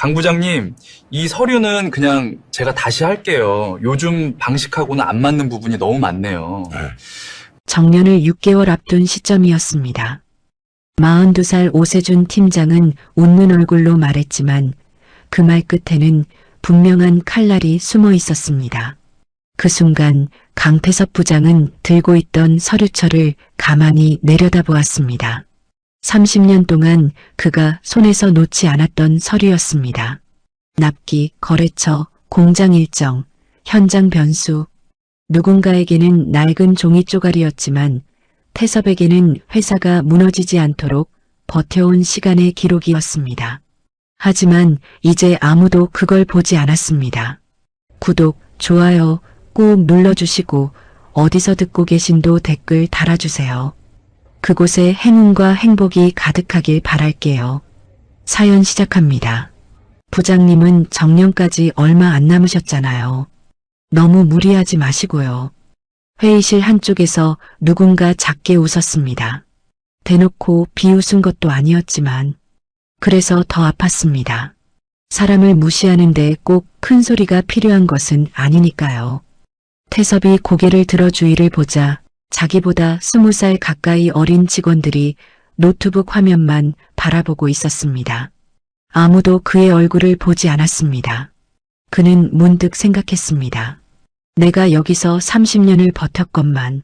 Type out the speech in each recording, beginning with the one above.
강 부장님, 이 서류는 그냥 제가 다시 할게요. 요즘 방식하고는 안 맞는 부분이 너무 많네요. 정년을 6개월 앞둔 시점이었습니다. 42살 오세준 팀장은 웃는 얼굴로 말했지만 그 말 끝에는 분명한 칼날이 숨어 있었습니다. 그 순간 강태섭 부장은 들고 있던 서류철을 가만히 내려다보았습니다. 30년 동안 그가 손에서 놓지 않았던 서류였습니다. 납기, 거래처, 공장 일정, 현장 변수. 누군가에게는 낡은 종이 쪼가리였지만 태섭에게는 회사가 무너지지 않도록 버텨온 시간의 기록이었습니다. 하지만 이제 아무도 그걸 보지 않았습니다. 구독, 좋아요 꾹 눌러주시고 어디서 듣고 계신도 댓글 달아주세요. 그곳에 행운과 행복이 가득하길 바랄게요. 사연 시작합니다. 부장님은 정년까지 얼마 안 남으셨잖아요. 너무 무리하지 마시고요. 회의실 한쪽에서 누군가 작게 웃었습니다. 대놓고 비웃은 것도 아니었지만 그래서 더 아팠습니다. 사람을 무시하는데 꼭 큰 소리가 필요한 것은 아니니까요. 태섭이 고개를 들어 주위를 보자 자기보다 20살 가까이 어린 직원들이 노트북 화면만 바라보고 있었습니다. 아무도 그의 얼굴을 보지 않았습니다. 그는 문득 생각했습니다. 내가 여기서 30년을 버텼건만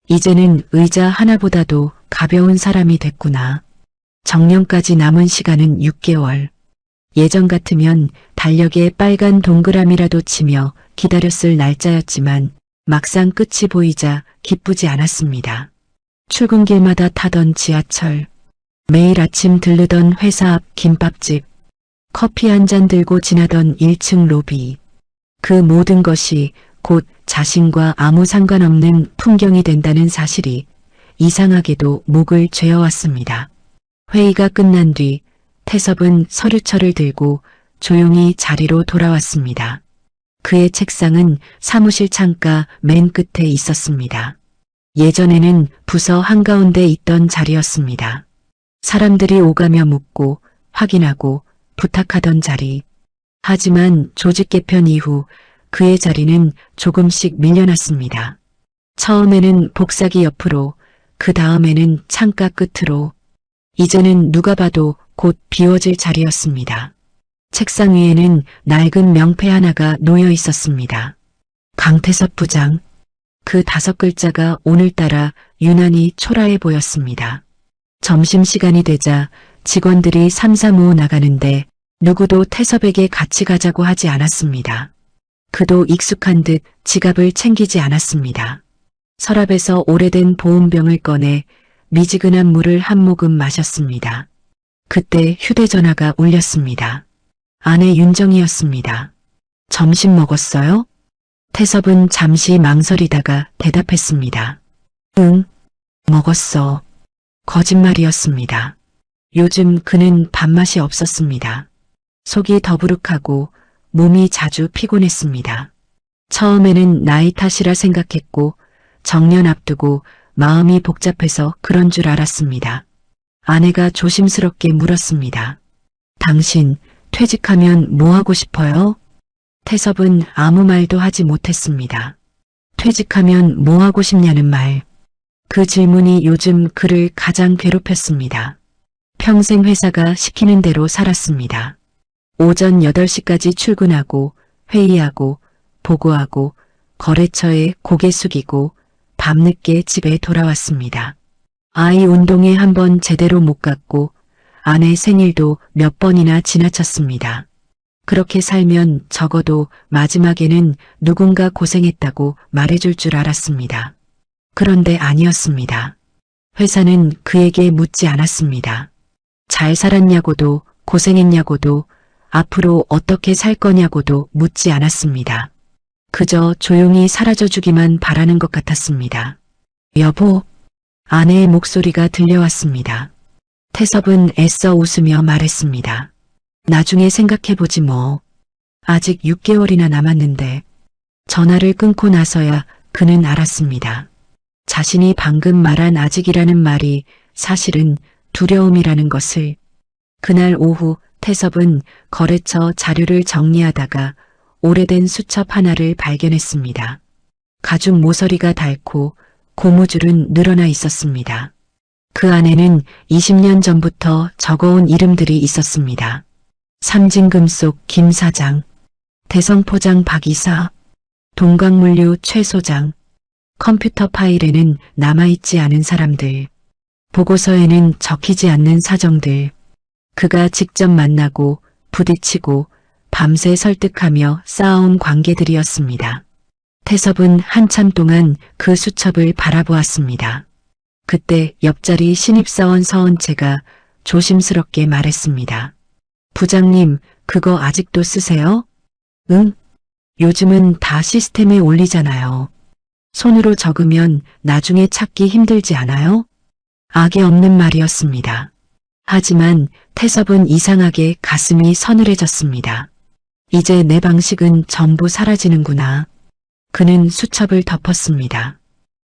이제는 의자 하나보다도 가벼운 사람이 됐구나. 정년까지 남은 시간은 6개월. 예전 같으면 달력에 빨간 동그라미라도 치며 기다렸을 날짜였지만 막상 끝이 보이자 기쁘지 않았습니다. 출근길마다 타던 지하철, 매일 아침 들르던 회사 앞 김밥집, 커피 한 잔 들고 지나던 1층 로비. 그 모든 것이 곧 자신과 아무 상관없는 풍경이 된다는 사실이 이상하게도 목을 죄어왔습니다. 회의가 끝난 뒤 태섭은 서류철을 들고 조용히 자리로 돌아왔습니다. 그의 책상은 사무실 창가 맨 끝에 있었습니다. 예전에는 부서 한가운데 있던 자리였습니다. 사람들이 오가며 묻고 확인하고 부탁하던 자리. 하지만 조직 개편 이후 그의 자리는 조금씩 밀려났습니다. 처음에는 복사기 옆으로, 그 다음에는 창가 끝으로, 이제는 누가 봐도 곧 비워질 자리였습니다. 책상 위에는 낡은 명패 하나가 놓여 있었습니다. 강태섭 부장. 그 5글자가 오늘따라 유난히 초라해 보였습니다. 점심시간이 되자 직원들이 삼삼오오 나가는데 누구도 태섭에게 같이 가자고 하지 않았습니다. 그도 익숙한 듯 지갑을 챙기지 않았습니다. 서랍에서 오래된 보온병을 꺼내 미지근한 물을 한 모금 마셨습니다. 그때 휴대전화가 울렸습니다. 아내 윤정이었습니다. 점심 먹었어요? 태섭은 잠시 망설이다가 대답했습니다. 응, 먹었어. 거짓말이었습니다. 요즘 그는 밥맛이 없었습니다. 속이 더부룩하고 몸이 자주 피곤했습니다. 처음에는 나이 탓이라 생각했고 정년 앞두고 마음이 복잡해서 그런 줄 알았습니다. 아내가 조심스럽게 물었습니다. 당신 퇴직하면 뭐 하고 싶어요? 태섭은 아무 말도 하지 못했습니다. 퇴직하면 뭐 하고 싶냐는 말. 그 질문이 요즘 그를 가장 괴롭혔습니다. 평생 회사가 시키는 대로 살았습니다. 오전 8시까지 출근하고 회의하고 보고하고 거래처에 고개 숙이고 밤늦게 집에 돌아왔습니다. 아이 운동회 한 번 제대로 못 갔고 아내 생일도 몇 번이나 지나쳤습니다. 그렇게 살면 적어도 마지막에는 누군가 고생했다고 말해줄 줄 알았습니다. 그런데 아니었습니다. 회사는 그에게 묻지 않았습니다. 잘 살았냐고도 고생했냐고도 앞으로 어떻게 살 거냐고도 묻지 않았습니다. 그저 조용히 사라져주기만 바라는 것 같았습니다. 여보, 아내의 목소리가 들려왔습니다. 태섭은 애써 웃으며 말했습니다. 나중에 생각해보지 뭐. 아직 6개월이나 남았는데. 전화를 끊고 나서야 그는 알았습니다. 자신이 방금 말한 아직이라는 말이 사실은 두려움이라는 것을. 그날 오후 태섭은 거래처 자료를 정리하다가 오래된 수첩 하나를 발견했습니다. 가죽 모서리가 닳고 고무줄은 늘어나 있었습니다. 그 안에는 20년 전부터 적어온 이름들이 있었습니다. 삼진금속 김 사장, 대성포장 박 이사, 동강물류 최 소장, 컴퓨터 파일에는 남아있지 않은 사람들, 보고서에는 적히지 않는 사정들, 그가 직접 만나고 부딪히고 밤새 설득하며 쌓아온 관계들이었습니다. 태섭은 한참 동안 그 수첩을 바라보았습니다. 그때 옆자리 신입사원 서은채가 조심스럽게 말했습니다. 부장님, 그거 아직도 쓰세요? 응? 요즘은 다 시스템에 올리잖아요. 손으로 적으면 나중에 찾기 힘들지 않아요? 악의 없는 말이었습니다. 하지만 태섭은 이상하게 가슴이 서늘해졌습니다. 이제 내 방식은 전부 사라지는구나. 그는 수첩을 덮었습니다.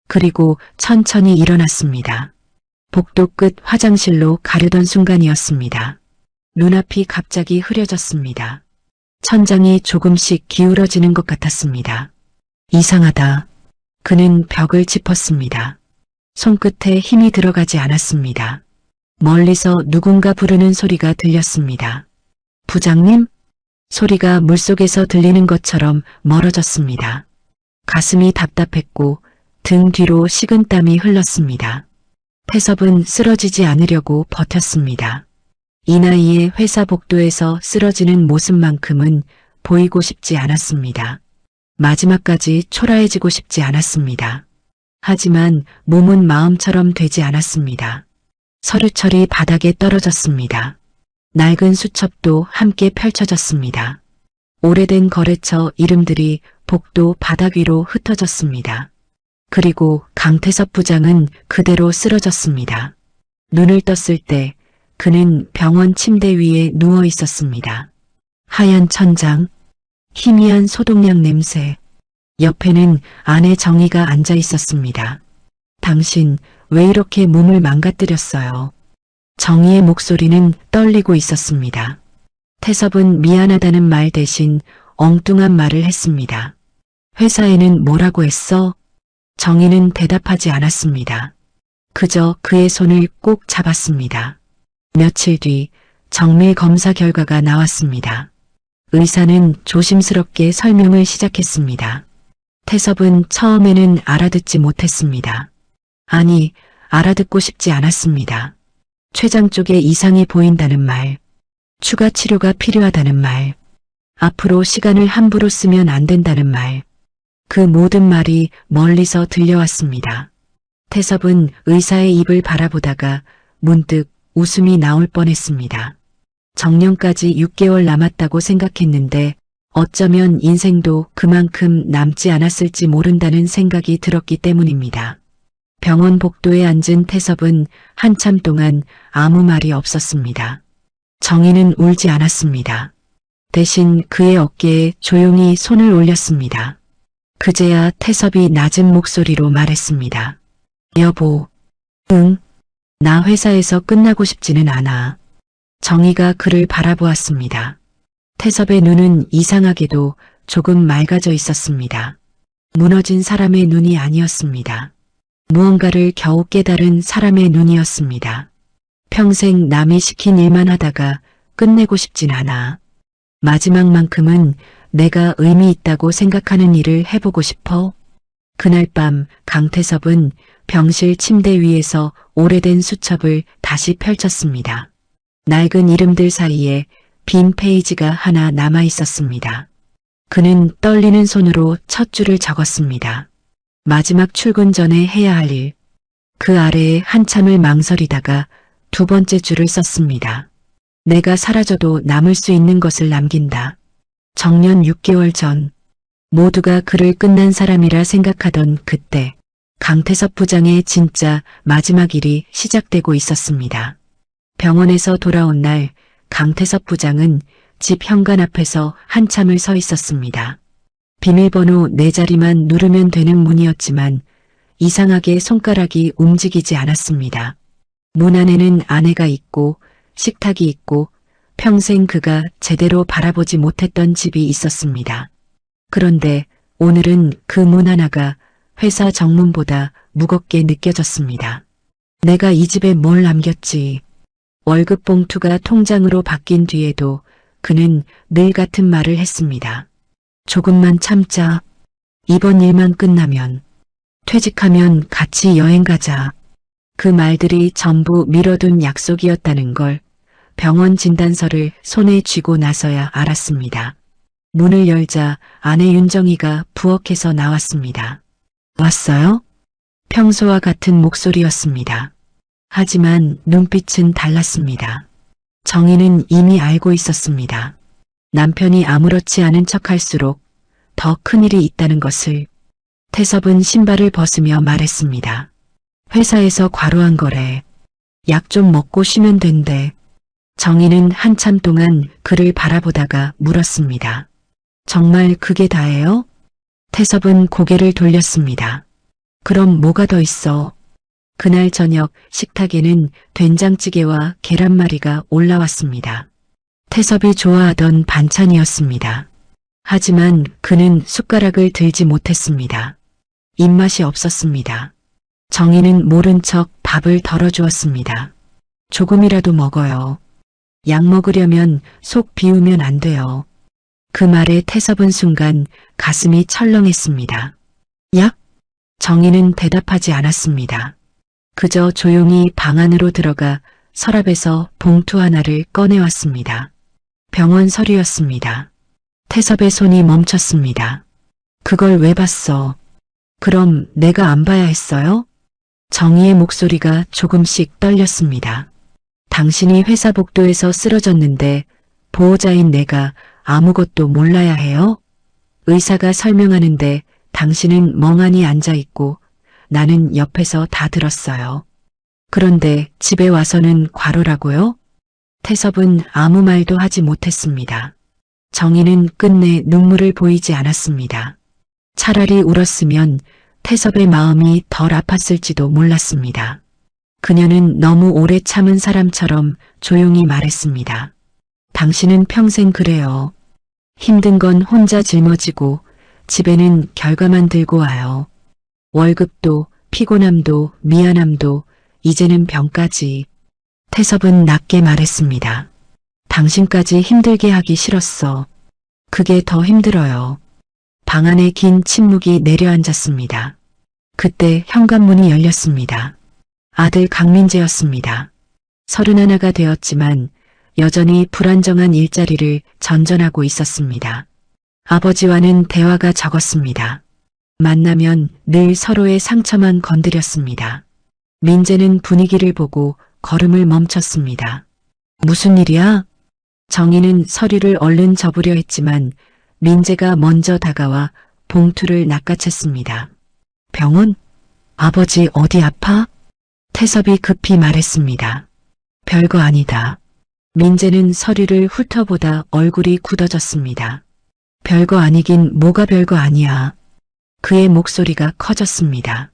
그리고 천천히 일어났습니다. 복도 끝 화장실로 가려던 순간이었습니다. 눈앞이 갑자기 흐려졌습니다. 천장이 조금씩 기울어지는 것 같았습니다. 이상하다. 그는 벽을 짚었습니다. 손끝에 힘이 들어가지 않았습니다. 멀리서 누군가 부르는 소리가 들렸습니다. 부장님? 소리가 물속에서 들리는 것처럼 멀어졌습니다. 가슴이 답답했고 등 뒤로 식은땀이 흘렀습니다. 태섭은 쓰러지지 않으려고 버텼습니다. 이 나이에 회사 복도에서 쓰러지는 모습만큼은 보이고 싶지 않았습니다. 마지막까지 초라해지고 싶지 않았습니다. 하지만 몸은 마음처럼 되지 않았습니다. 서류철이 바닥에 떨어졌습니다. 낡은 수첩도 함께 펼쳐졌습니다. 오래된 거래처 이름들이 복도 바닥 위로 흩어졌습니다. 그리고 강태섭 부장은 그대로 쓰러졌습니다. 눈을 떴을 때 그는 병원 침대 위에 누워 있었습니다. 하얀 천장, 희미한 소독약 냄새, 옆에는 아내 정희가 앉아 있었습니다. 당신 왜 이렇게 몸을 망가뜨렸어요? 정희의 목소리는 떨리고 있었습니다. 태섭은 미안하다는 말 대신 엉뚱한 말을 했습니다. 회사에는 뭐라고 했어? 정희는 대답하지 않았습니다. 그저 그의 손을 꼭 잡았습니다. 며칠 뒤 정밀 검사 결과가 나왔습니다. 의사는 조심스럽게 설명을 시작했습니다. 태섭은 처음에는 알아듣지 못했습니다. 아니, 알아듣고 싶지 않았습니다. 췌장 쪽에 이상이 보인다는 말, 추가 치료가 필요하다는 말, 앞으로 시간을 함부로 쓰면 안 된다는 말, 그 모든 말이 멀리서 들려왔습니다. 태섭은 의사의 입을 바라보다가 문득 웃음이 나올 뻔했습니다. 정년까지 6개월 남았다고 생각했는데 어쩌면 인생도 그만큼 남지 않았을지 모른다는 생각이 들었기 때문입니다. 병원 복도에 앉은 태섭은 한참 동안 아무 말이 없었습니다. 정희는 울지 않았습니다. 대신 그의 어깨에 조용히 손을 올렸습니다. 그제야 태섭이 낮은 목소리로 말했습니다. 여보, 응, 나 회사에서 끝나고 싶지는 않아. 정희가 그를 바라보았습니다. 태섭의 눈은 이상하게도 조금 맑아져 있었습니다. 무너진 사람의 눈이 아니었습니다. 무언가를 겨우 깨달은 사람의 눈이었습니다. 평생 남이 시킨 일만 하다가 끝내고 싶진 않아. 마지막만큼은 내가 의미 있다고 생각하는 일을 해보고 싶어. 그날 밤 강태섭은 병실 침대 위에서 오래된 수첩을 다시 펼쳤습니다. 낡은 이름들 사이에 빈 페이지가 하나 남아 있었습니다. 그는 떨리는 손으로 첫 줄을 적었습니다. 마지막 출근 전에 해야 할 일. 그 아래에 한참을 망설이다가 두 번째 줄을 썼습니다. 내가 사라져도 남을 수 있는 것을 남긴다. 정년 6개월 전 모두가 그를 끝난 사람이라 생각하던 그때 강태섭 부장의 진짜 마지막 일이 시작되고 있었습니다. 병원에서 돌아온 날 강태섭 부장은 집 현관 앞에서 한참을 서 있었습니다. 비밀번호 4자리만 누르면 되는 문이었지만 이상하게 손가락이 움직이지 않았습니다. 문 안에는 아내가 있고 식탁이 있고 평생 그가 제대로 바라보지 못했던 집이 있었습니다. 그런데 오늘은 그 문 하나가 회사 정문보다 무겁게 느껴졌습니다. 내가 이 집에 뭘 남겼지. 월급 봉투가 통장으로 바뀐 뒤에도 그는 늘 같은 말을 했습니다. 조금만 참자. 이번 일만 끝나면, 퇴직하면 같이 여행 가자. 그 말들이 전부 미뤄둔 약속이었다는 걸 병원 진단서를 손에 쥐고 나서야 알았습니다. 문을 열자 아내 윤정이가 부엌에서 나왔습니다. 왔어요? 평소와 같은 목소리였습니다. 하지만 눈빛은 달랐습니다. 정희는 이미 알고 있었습니다. 남편이 아무렇지 않은 척할수록 더 큰일이 있다는 것을. 태섭은 신발을 벗으며 말했습니다. 회사에서 과로한 거래. 약 좀 먹고 쉬면 된대. 정희는 한참 동안 그를 바라보다가 물었습니다. 정말 그게 다예요? 태섭은 고개를 돌렸습니다. 그럼 뭐가 더 있어? 그날 저녁 식탁에는 된장찌개와 계란말이가 올라왔습니다. 태섭이 좋아하던 반찬이었습니다. 하지만 그는 숟가락을 들지 못했습니다. 입맛이 없었습니다. 정희는 모른 척 밥을 덜어주었습니다. 조금이라도 먹어요. 약 먹으려면 속 비우면 안 돼요. 그 말에 태섭은 순간 가슴이 철렁했습니다. 약? 정희는 대답하지 않았습니다. 그저 조용히 방 안으로 들어가 서랍에서 봉투 하나를 꺼내왔습니다. 병원 서류였습니다. 태섭의 손이 멈췄습니다. 그걸 왜 봤어? 그럼 내가 안 봐야 했어요? 정희의 목소리가 조금씩 떨렸습니다. 당신이 회사 복도에서 쓰러졌는데 보호자인 내가 아무것도 몰라야 해요? 의사가 설명하는데 당신은 멍하니 앉아있고 나는 옆에서 다 들었어요. 그런데 집에 와서는 과로라고요? 태섭은 아무 말도 하지 못했습니다. 정희는 끝내 눈물을 보이지 않았습니다. 차라리 울었으면 태섭의 마음이 덜 아팠을지도 몰랐습니다. 그녀는 너무 오래 참은 사람처럼 조용히 말했습니다. 당신은 평생 그래요. 힘든 건 혼자 짊어지고 집에는 결과만 들고 와요. 월급도 피곤함도 미안함도 이제는 병까지. 태섭은 낮게 말했습니다. 당신까지 힘들게 하기 싫었어. 그게 더 힘들어요. 방 안에 긴 침묵이 내려앉았습니다. 그때 현관문이 열렸습니다. 아들 강민재였습니다. 31가 되었지만 여전히 불안정한 일자리를 전전하고 있었습니다. 아버지와는 대화가 적었습니다. 만나면 늘 서로의 상처만 건드렸습니다. 민재는 분위기를 보고 걸음을 멈췄습니다. 무슨 일이야? 정희는 서류를 얼른 접으려 했지만 민재가 먼저 다가와 봉투를 낚아챘습니다. 병원? 아버지 어디 아파? 태섭이 급히 말했습니다. 별거 아니다. 민재는 서류를 훑어보다 얼굴이 굳어졌습니다. 별거 아니긴 뭐가 별거 아니야. 그의 목소리가 커졌습니다.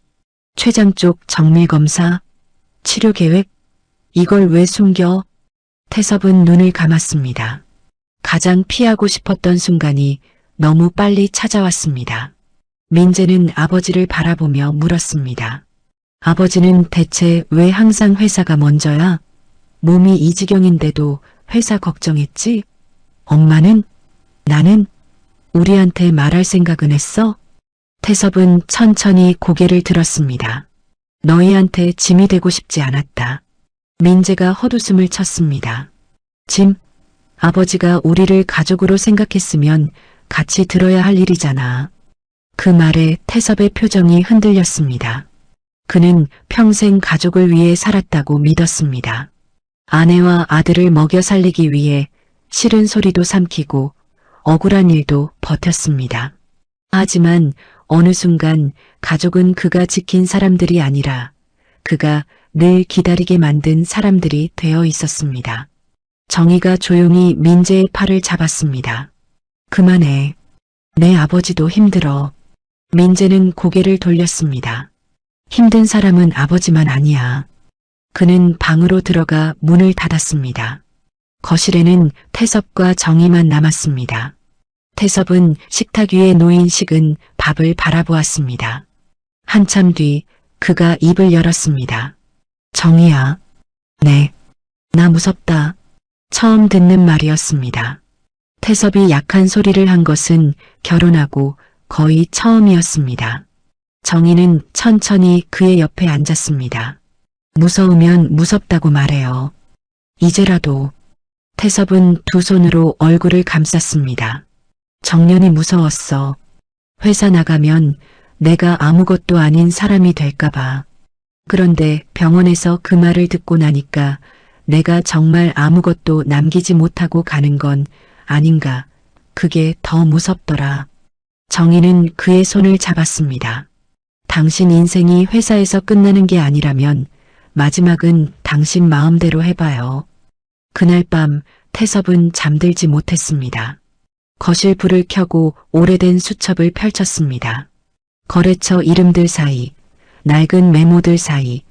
췌장 쪽 정밀검사, 치료 계획, 이걸 왜 숨겨? 태섭은 눈을 감았습니다. 가장 피하고 싶었던 순간이 너무 빨리 찾아왔습니다. 민재는 아버지를 바라보며 물었습니다. 아버지는 대체 왜 항상 회사가 먼저야? 몸이 이 지경인데도 회사 걱정했지? 엄마는? 나는? 우리한테 말할 생각은 했어? 태섭은 천천히 고개를 들었습니다. 너희한테 짐이 되고 싶지 않았다. 민재가 헛웃음을 쳤습니다. 짐? 아버지가 우리를 가족으로 생각했으면 같이 들어야 할 일이잖아. 그 말에 태섭의 표정이 흔들렸습니다. 그는 평생 가족을 위해 살았다고 믿었습니다. 아내와 아들을 먹여 살리기 위해 싫은 소리도 삼키고 억울한 일도 버텼습니다. 하지만 어느 순간 가족은 그가 지킨 사람들이 아니라 그가 늘 기다리게 만든 사람들이 되어 있었습니다. 정희가 조용히 민재의 팔을 잡았습니다. 그만해. 내 아버지도 힘들어. 민재는 고개를 돌렸습니다. 힘든 사람은 아버지만 아니야. 그는 방으로 들어가 문을 닫았습니다. 거실에는 태섭과 정희만 남았습니다. 태섭은 식탁 위에 놓인 식은 밥을 바라보았습니다. 한참 뒤 그가 입을 열었습니다. 정희야. 네. 나 무섭다. 처음 듣는 말이었습니다. 태섭이 약한 소리를 한 것은 결혼하고 거의 처음이었습니다. 정희는 천천히 그의 옆에 앉았습니다. 무서우면 무섭다고 말해요. 이제라도. 태섭은 두 손으로 얼굴을 감쌌습니다. 정년이 무서웠어. 회사 나가면 내가 아무것도 아닌 사람이 될까봐. 그런데 병원에서 그 말을 듣고 나니까 내가 정말 아무것도 남기지 못하고 가는 건 아닌가. 그게 더 무섭더라. 정희는 그의 손을 잡았습니다. 당신 인생이 회사에서 끝나는 게 아니라면 마지막은 당신 마음대로 해봐요. 그날 밤 태섭은 잠들지 못했습니다. 거실 불을 켜고 오래된 수첩을 펼쳤습니다. 거래처 이름들 사이, 낡은 메모들 사이,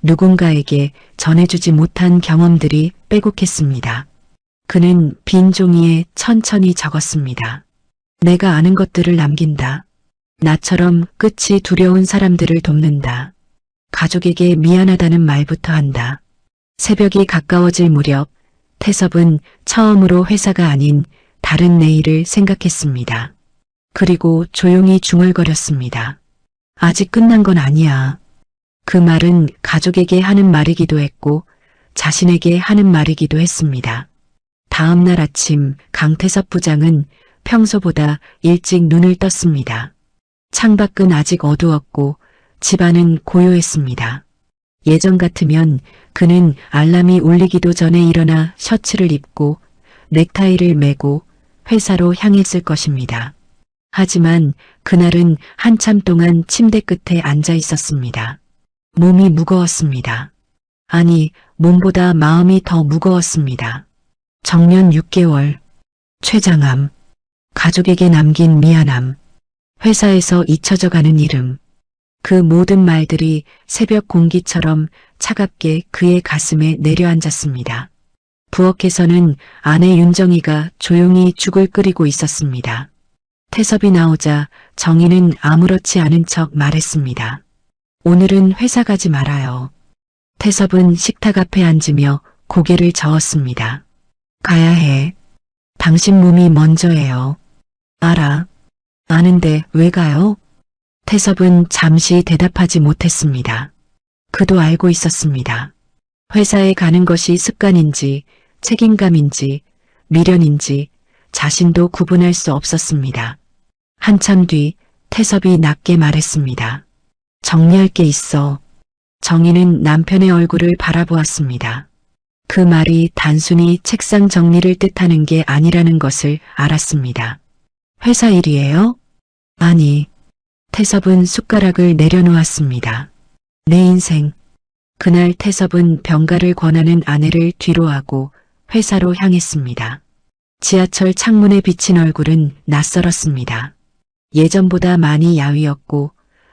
누군가에게 전해주지 못한 경험들이 빼곡했습니다. 그는 빈 종이에 천천히 적었습니다. 내가 아는 것들을 남긴다. 나처럼 끝이 두려운 사람들을 돕는다. 가족에게 미안하다는 말부터 한다. 새벽이 가까워질 무렵 태섭은 처음으로 회사가 아닌 다른 내일을 생각했습니다. 그리고 조용히 중얼거렸습니다. 아직 끝난 건 아니야. 그 말은 가족에게 하는 말이기도 했고 자신에게 하는 말이기도 했습니다. 다음 날 아침 강태섭 부장은 평소보다 일찍 눈을 떴습니다. 창밖은 아직 어두웠고 집안은 고요했습니다. 예전 같으면 그는 알람이 울리기도 전에 일어나 셔츠를 입고 넥타이를 매고 회사로 향했을 것입니다. 하지만 그날은 한참 동안 침대 끝에 앉아 있었습니다. 몸이 무거웠습니다. 아니, 몸보다 마음이 더 무거웠습니다. 정년 6개월, 췌장암, 가족에게 남긴 미안함, 회사에서 잊혀져가는 이름, 그 모든 말들이 새벽 공기처럼 차갑게 그의 가슴에 내려앉았습니다. 부엌에서는 아내 윤정이가 조용히 죽을 끓이고 있었습니다. 태섭이 나오자 정희는 아무렇지 않은 척 말했습니다. 오늘은 회사 가지 말아요. 태섭은 식탁 앞에 앉으며 고개를 저었습니다. 가야 해. 당신 몸이 먼저예요. 알아. 아는데 왜 가요? 태섭은 잠시 대답하지 못했습니다. 그도 알고 있었습니다. 회사에 가는 것이 습관인지 책임감인지 미련인지 자신도 구분할 수 없었습니다. 한참 뒤 태섭이 낮게 말했습니다. 정리할 게 있어. 정희는 남편의 얼굴을 바라보았습니다. 그 말이 단순히 책상 정리를 뜻하는 게 아니라는 것을 알았습니다. 회사 일이에요? 아니. 태섭은 숟가락을 내려놓았습니다. 내 인생. 그날 태섭은 병가를 권하는 아내를 뒤로하고 회사로 향했습니다. 지하철 창문에 비친 얼굴은 낯설었습니다. 예전보다 많이 야위었고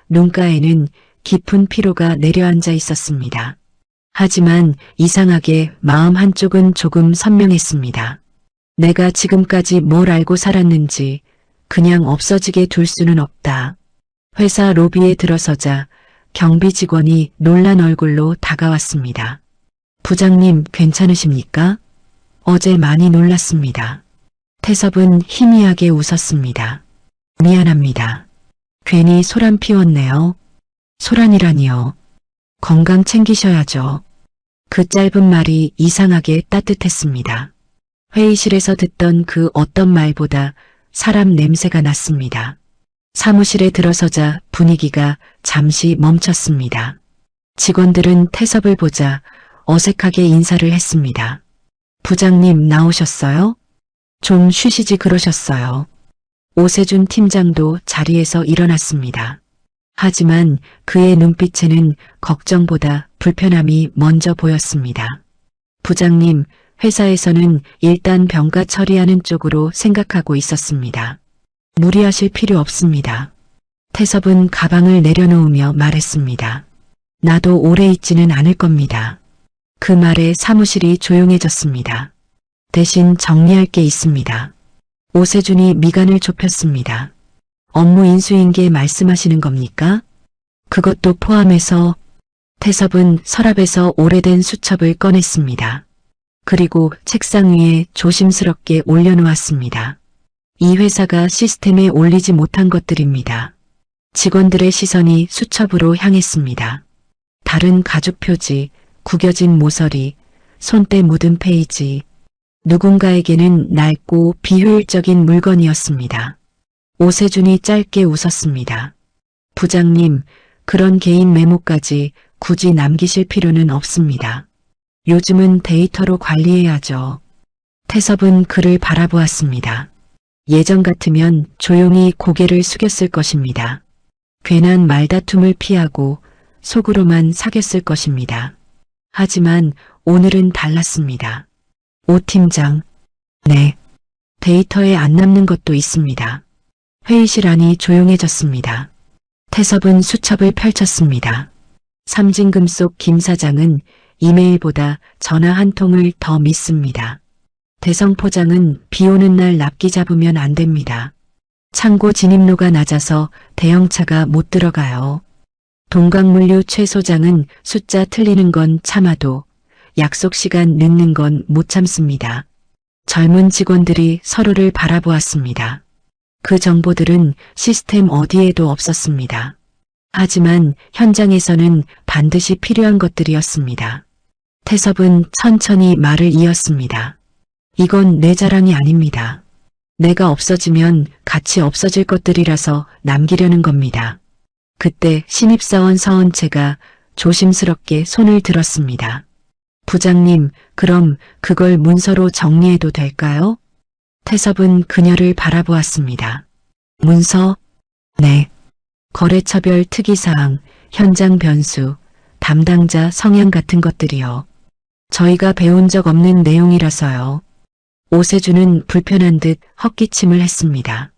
눈가에는 깊은 피로가 내려앉아 있었습니다. 하지만 이상하게 마음 한쪽은 조금 선명했습니다. 내가 지금까지 뭘 알고 살았는지 그냥 없어지게 둘 수는 없다. 회사 로비에 들어서자 경비 직원이 놀란 얼굴로 다가왔습니다. 부장님 괜찮으십니까? 어제 많이 놀랐습니다. 태섭은 희미하게 웃었습니다. 미안합니다. 괜히 소란 피웠네요. 소란이라니요. 건강 챙기셔야죠. 그 짧은 말이 이상하게 따뜻했습니다. 회의실에서 듣던 그 어떤 말보다 사람 냄새가 났습니다. 사무실에 들어서자 분위기가 잠시 멈췄습니다. 직원들은 태섭을 보자 어색하게 인사를 했습니다. 부장님 나오셨어요? 좀 쉬시지 그러셨어요. 오세준 팀장도 자리에서 일어났습니다. 하지만 그의 눈빛에는 걱정보다 불편함이 먼저 보였습니다. 부장님, 회사에서는 일단 병가 처리하는 쪽으로 생각하고 있었습니다. 무리하실 필요 없습니다. 태섭은 가방을 내려놓으며 말했습니다. 나도 오래 있지는 않을 겁니다. 그 말에 사무실이 조용해졌습니다. 대신 정리할 게 있습니다. 오세준이 미간을 좁혔습니다. 업무 인수인계 말씀하시는 겁니까? 그것도 포함해서. 태섭은 서랍에서 오래된 수첩을 꺼냈습니다. 그리고 책상 위에 조심스럽게 올려놓았습니다. 이 회사가 시스템에 올리지 못한 것들입니다. 직원들의 시선이 수첩으로 향했습니다. 다른 가죽 표지, 구겨진 모서리, 손때 묻은 페이지. 누군가에게는 낡고 비효율적인 물건이었습니다. 오세준이 짧게 웃었습니다. 부장님, 그런 개인 메모까지 굳이 남기실 필요는 없습니다. 요즘은 데이터로 관리해야죠. 태섭은 그를 바라보았습니다. 예전 같으면 조용히 고개를 숙였을 것입니다. 괜한 말다툼을 피하고 속으로만 사귀었을 것입니다. 하지만 오늘은 달랐습니다. 오 팀장. 네. 데이터에 안 남는 것도 있습니다. 회의실 안이 조용해졌습니다. 태섭은 수첩을 펼쳤습니다. 삼진금속 김 사장은 이메일보다 전화 한 통을 더 믿습니다. 대성포장은 비 오는 날 납기 잡으면 안 됩니다. 창고 진입로가 낮아서 대형차가 못 들어가요. 동광물류 최 소장은 숫자 틀리는 건 참아도 약속 시간 늦는 건 못 참습니다. 젊은 직원들이 서로를 바라보았습니다. 그 정보들은 시스템 어디에도 없었습니다. 하지만 현장에서는 반드시 필요한 것들이었습니다. 태섭은 천천히 말을 이었습니다. 이건 내 자랑이 아닙니다. 내가 없어지면 같이 없어질 것들이라서 남기려는 겁니다. 그때 신입사원 서은채가 조심스럽게 손을 들었습니다. 부장님, 그럼 그걸 문서로 정리해도 될까요? 태섭은 그녀를 바라보았습니다. 문서? 네. 거래처별 특이사항, 현장 변수, 담당자 성향 같은 것들이요. 저희가 배운 적 없는 내용이라서요. 오세준은 불편한 듯 헛기침을 했습니다.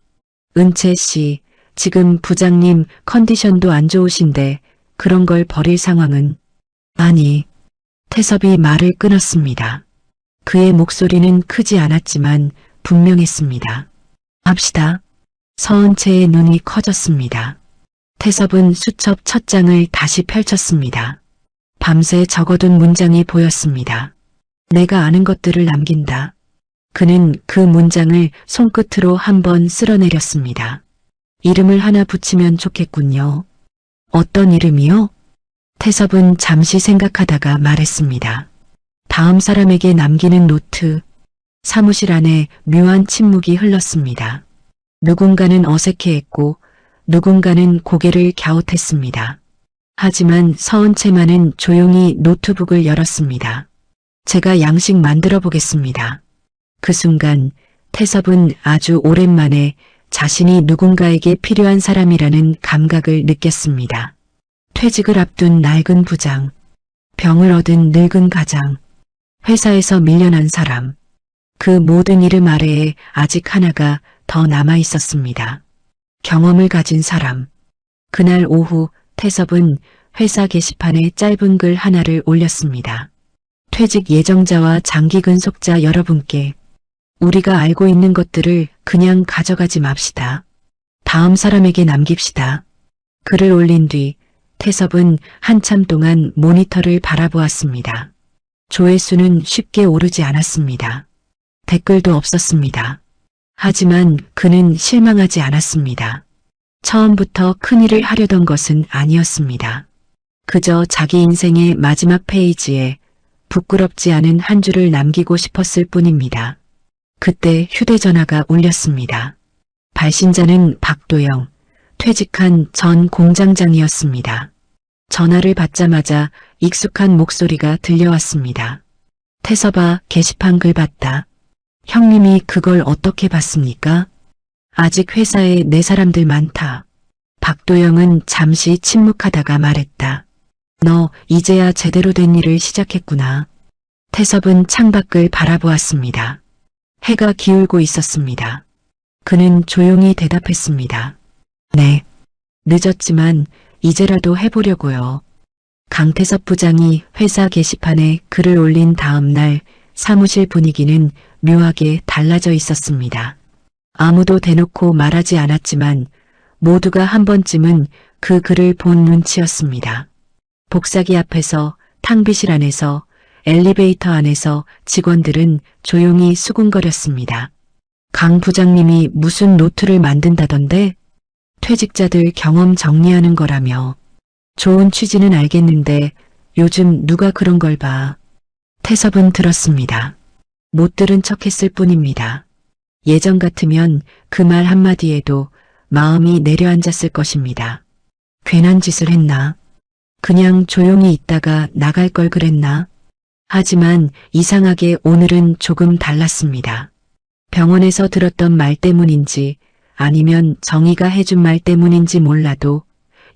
은채 씨, 지금 부장님 컨디션도 안 좋으신데 그런 걸 버릴 상황은. 아니. 태섭이 말을 끊었습니다. 그의 목소리는 크지 않았지만 분명했습니다. 합시다. 서은채의 눈이 커졌습니다. 태섭은 수첩 첫 장을 다시 펼쳤습니다. 밤새 적어둔 문장이 보였습니다. 내가 아는 것들을 남긴다. 그는 그 문장을 손끝으로 한번 쓸어내렸습니다. 이름을 하나 붙이면 좋겠군요. 어떤 이름이요? 태섭은 잠시 생각하다가 말했습니다. 다음 사람에게 남기는 노트. 사무실 안에 묘한 침묵이 흘렀습니다. 누군가는 어색해했고 누군가는 고개를 갸웃했습니다. 하지만 서은채만은 조용히 노트북을 열었습니다. 제가 양식 만들어 보겠습니다. 그 순간 태섭은 아주 오랜만에 자신이 누군가에게 필요한 사람이라는 감각을 느꼈습니다. 퇴직을 앞둔 낡은 부장, 병을 얻은 늙은 가장, 회사에서 밀려난 사람, 그 모든 이름 아래에 아직 하나가 더 남아 있었습니다. 경험을 가진 사람. 그날 오후 태섭은 회사 게시판에 짧은 글 하나를 올렸습니다. 퇴직 예정자와 장기 근속자 여러분께 우리가 알고 있는 것들을 그냥 가져가지 맙시다. 다음 사람에게 남깁시다. 글을 올린 뒤 태섭은 한참 동안 모니터를 바라보았습니다. 조회수는 쉽게 오르지 않았습니다. 댓글도 없었습니다. 하지만 그는 실망하지 않았습니다. 처음부터 큰일을 하려던 것은 아니었습니다. 그저 자기 인생의 마지막 페이지에 부끄럽지 않은 한 줄을 남기고 싶었을 뿐입니다. 그때 휴대전화가 울렸습니다. 발신자는 박도영, 퇴직한 전 공장장이었습니다. 전화를 받자마자 익숙한 목소리가 들려왔습니다. 태섭아, 게시판 글 봤다. 형님이 그걸 어떻게 봤습니까? 아직 회사에 내 사람들 많다. 박도영은 잠시 침묵하다가 말했다. 너 이제야 제대로 된 일을 시작했구나. 태섭은 창밖을 바라보았습니다. 해가 기울고 있었습니다. 그는 조용히 대답했습니다. 네. 늦었지만 이제라도 해보려고요. 강태섭 부장이 회사 게시판에 글을 올린 다음 날 사무실 분위기는 묘하게 달라져 있었습니다. 아무도 대놓고 말하지 않았지만 모두가 한 번쯤은 그 글을 본 눈치였습니다. 복사기 앞에서, 탕비실 안에서, 엘리베이터 안에서 직원들은 조용히 수군거렸습니다. 강 부장님이 무슨 노트를 만든다던데? 퇴직자들 경험 정리하는 거라며. 좋은 취지는 알겠는데 요즘 누가 그런 걸 봐. 태섭은 들었습니다. 못 들은 척했을 뿐입니다. 예전 같으면 그 말 한마디에도 마음이 내려앉았을 것입니다. 괜한 짓을 했나? 그냥 조용히 있다가 나갈 걸 그랬나? 하지만 이상하게 오늘은 조금 달랐습니다. 병원에서 들었던 말 때문인지 아니면 정의가 해준 말 때문인지 몰라도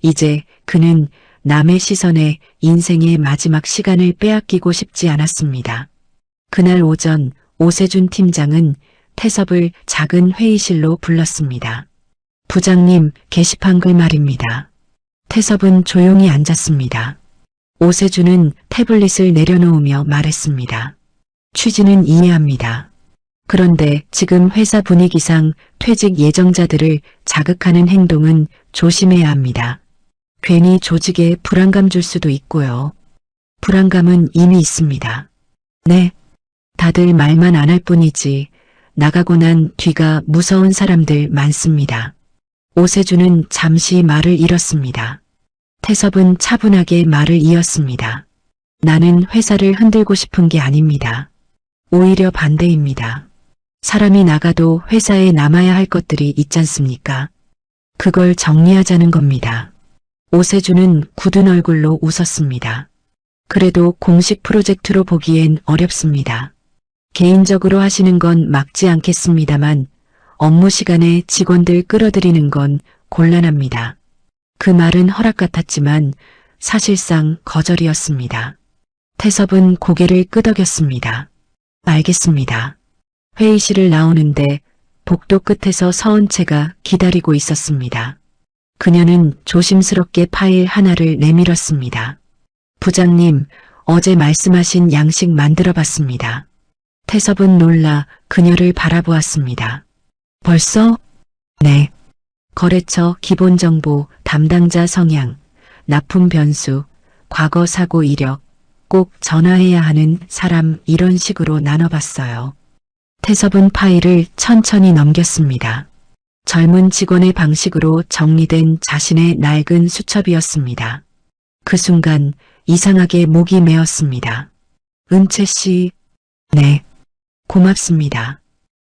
이제 그는 남의 시선에 인생의 마지막 시간을 빼앗기고 싶지 않았습니다. 그날 오전 오세준 팀장은 태섭을 작은 회의실로 불렀습니다. 부장님, 게시판 글 말입니다. 태섭은 조용히 앉았습니다. 오세준은 태블릿을 내려놓으며 말했습니다. 취지는 이해합니다. 그런데 지금 회사 분위기상 퇴직 예정자들을 자극하는 행동은 조심해야 합니다. 괜히 조직에 불안감 줄 수도 있고요. 불안감은 이미 있습니다. 네. 다들 말만 안 할 뿐이지 나가고 난 뒤가 무서운 사람들 많습니다. 오세준은 잠시 말을 잃었습니다. 태섭은 차분하게 말을 이었습니다. 나는 회사를 흔들고 싶은 게 아닙니다. 오히려 반대입니다. 사람이 나가도 회사에 남아야 할 것들이 있잖습니까? 그걸 정리하자는 겁니다. 오세준은 굳은 얼굴로 웃었습니다. 그래도 공식 프로젝트로 보기엔 어렵습니다. 개인적으로 하시는 건 막지 않겠습니다만 업무 시간에 직원들 끌어들이는 건 곤란합니다. 그 말은 허락 같았지만 사실상 거절이었습니다. 태섭은 고개를 끄덕였습니다. 알겠습니다. 회의실을 나오는데 복도 끝에서 서은채가 기다리고 있었습니다. 그녀는 조심스럽게 파일 하나를 내밀었습니다. 부장님, 어제 말씀하신 양식 만들어봤습니다. 태섭은 놀라 그녀를 바라보았습니다. 벌써? 네. 거래처 기본정보, 담당자 성향, 납품 변수, 과거 사고 이력, 꼭 전화해야 하는 사람 이런 식으로 나눠봤어요. 태섭은 파일을 천천히 넘겼습니다. 젊은 직원의 방식으로 정리된 자신의 낡은 수첩이었습니다. 그 순간 이상하게 목이 메었습니다. 은채 씨, 네, 고맙습니다.